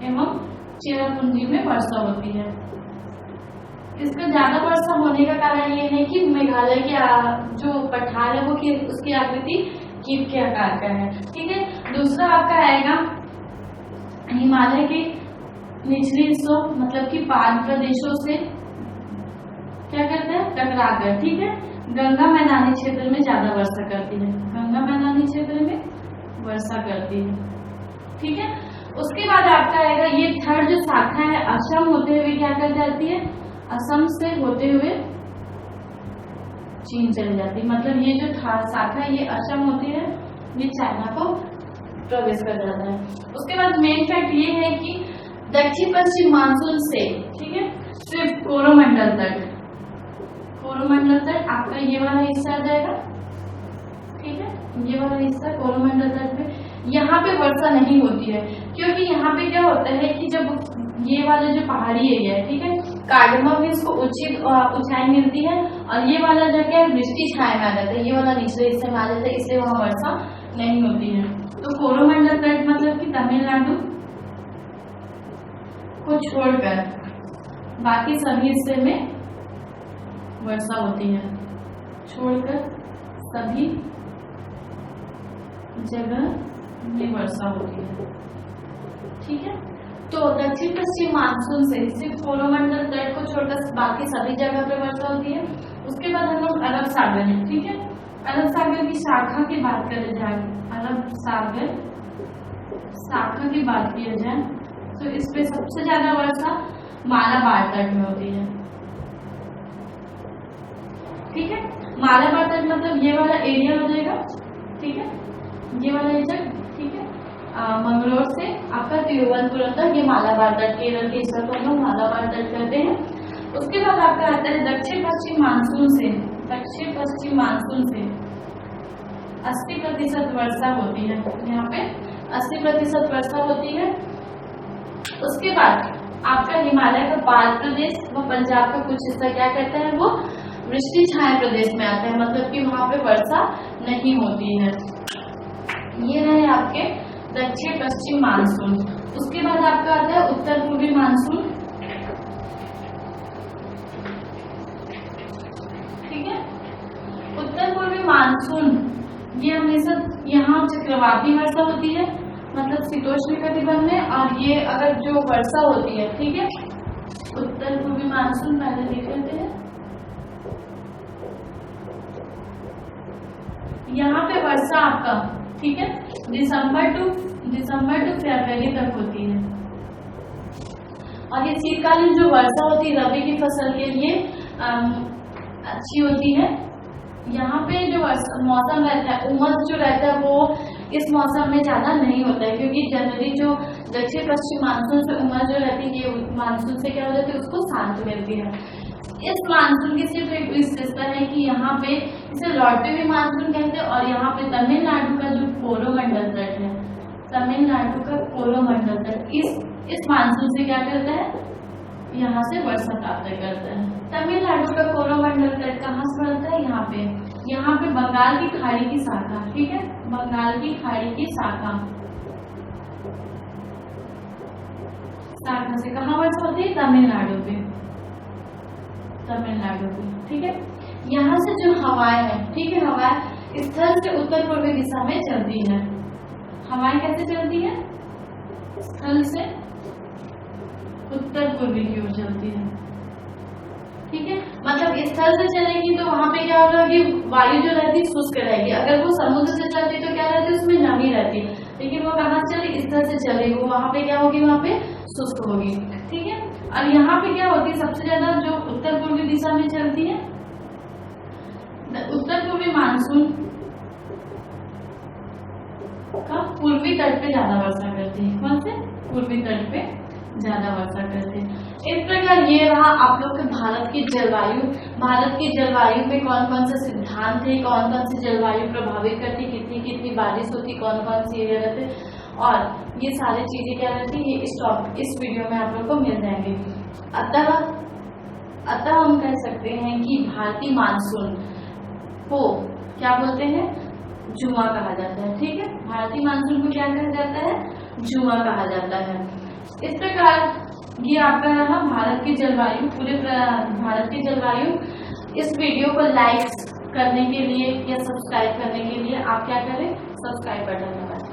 एवं चेरापूंजी में वर्षा होती है। इसमें ज्यादा वर्षा होने का कारण ये है कि मेघालय के जो पठार है वो उसकी आकृति कीप के आकार का है, ठीक है। दूसरा आपका आएगा हिमालय के निचले हिस्सों मतलब कि पहाड़ प्रदेशों से क्या करते हैं, टकराकर, ठीक है। गंगा मैदानी क्षेत्र में ज्यादा वर्षा करती है, गंगा मैदानी क्षेत्र में वर्षा करती है, ठीक है। उसके बाद आपका आएगा ये थर्ड जो शाखा है असम होते हुए क्या कर जाती है, असम से होते हुए चीन चली जाती है, मतलब ये जो शाखा ये असम होती है ये चाइना को प्रवेश कर जाता है। उसके बाद मेन फैक्ट ये है कि दक्षिण पश्चिम मानसून से, ठीक है, सिर्फ कोरोमंडल तक आपका ये वाला हिस्सा आ जाएगा, ठीक है, ये वाला हिस्सा कोरोमंडल तट पे, यहाँ पे वर्षा नहीं होती है, क्योंकि यहाँ पे क्या होता है कि जब ये वाला जो पहाड़ी एरिया है, ठीक है, कार्डमम में इसको उचित ऊंचाई मिलती है, और ये वाला जगह है वृष्टि छाया में आ जाता है, ये वाला निचले हिस्से में आ जाता है, इसलिए वहाँ वर्षा नहीं होती है। तो कोरोमंडल तट मतलब कि तमिलनाडु को छोड़कर बाकी सभी हिस्से में वर्षा होती है, छोड़कर सभी जगह में वर्षा होती है, ठीक है। तो दक्षिण पश्चिम मानसून से सिर्फ कोरोमंडल तट को छोड़कर बाकी सभी जगह पे वर्षा होती है। उसके बाद हम लोग अरब सागर है, ठीक है, अरब सागर की शाखा की बात करें जाए, अरब सागर शाखा की बात की जाए तो इस पे सबसे ज्यादा वर्षा मालाबार तट में होती है, ठीक है। मालाबार तट मतलब ये वाला एरिया हो जाएगा, ठीक है, ये वाला एरिया, ठीक है, मंगलोर से आपका तिरुवनंतपुरम तक ये मालाबार तट, केरल के हिस्से को हम लोग मालाबार तट कहते हैं। उसके बाद आपका आता है दक्षिण पश्चिम मानसून से, दक्षिण पश्चिम मानसून से 80% वर्षा होती है, यहाँ पे 80% वर्षा होती है। उसके बाद आपका हिमालय का पहाड़ प्रदेश व पंजाब का कुछ हिस्सा क्या कहता है, वो वृष्टि छाया प्रदेश में आता है, मतलब कि वहां पे वर्षा नहीं होती है। ये रहे आपके दक्षिण पश्चिम मानसून। उसके बाद आपका आता है उत्तर पूर्वी मानसून, ठीक है। उत्तर पूर्वी मानसून ये हमेशा यहाँ चक्रवाती वर्षा होती है, मतलब शीतोष्ण कटिबंध में, और ये अगर जो वर्षा होती है, ठीक है, उत्तर पूर्वी मानसून पहले देख लेते हैं। यहाँ पे वर्षा आपका, ठीक है, दिसंबर टू फरवरी तक होती है, और ये शीतकालीन जो वर्षा होती है रबी की फसल के लिए अच्छी होती है। यहाँ पे जो मौसम रहता है, उमस जो रहता है वो इस मौसम में ज्यादा नहीं होता है, क्योंकि जनरली जो दक्षिण पश्चिम मानसून से उमस जो रहती है ये मानसून से क्या हो जाती है, उसको शांत मिलती है। इस मानसून की सिर्फ एक विशेषता है कि यहाँ पे इसे लौटते हुए मानसून कहते हैं, और यहाँ पे तमिलनाडु का जो कोरोमंडल तट है, तमिलनाडु का कोरोमंडल तट इस मानसून से क्या करता है, यहाँ से वर्षा प्राप्त करता है। तमिलनाडु का कोरोमंडल तट कहाँ से बनता है, यहाँ पे बंगाल की खाड़ी की शाखा, ठीक है, बंगाल की खाड़ी की शाखा से कहाँ वर्षा होती है, तमिलनाडु पे, ठीक है। यहाँ से जो हवाएं है, ठीक है, हवाएं स्थल से उत्तर पूर्वी दिशा में चलती है। हवाएं कैसे चलती है, स्थल से उत्तर पूर्वी की ओर चलती है, ठीक है। मतलब स्थल से चलेगी तो वहां पे क्या होगा कि वायु जो रहती है शुष्क रहेगी, अगर वो समुद्र से चलती तो क्या रहती है, उसमें नमी रहती है, लेकिन वो कहाँ से चलेगी, स्थल से चलेगी, वो वहां पे क्या होगी, वहां पे शुष्क होगी, ठीक है। और यहाँ पे क्या होती है, सबसे ज्यादा जो उत्तर पूर्वी दिशा में चलती है, उत्तर पूर्वी मानसून का पूर्वी तट पे ज्यादा वर्षा करती है। कौन से, पूर्वी तट पे ज्यादा वर्षा करते हैं। इस प्रकार ये रहा आप लोग के भारत की जलवायु। भारत की जलवायु में कौन कौन से सिद्धांत थे, कौन कौन सी जलवायु प्रभावित करती, कितनी कितनी बारिश होती, कौन कौन सी एरिया रहते, और ये सारी चीजें क्या रहती, ये इस वीडियो में आप लोग को मिल जाएंगे। अतः हम कह सकते हैं कि भारतीय मानसून को क्या बोलते हैं, जुमा कहा जाता है। ठीक है, भारतीय मानसून को क्या कहा जाता है, जुमा कहा जाता है। इस प्रकार ये आपका रहा भारत की जलवायु, पूरे भारत की जलवायु। इस वीडियो को लाइक करने के लिए या सब्सक्राइब करने के लिए आप क्या करें, सब्सक्राइब बटन दबाएं।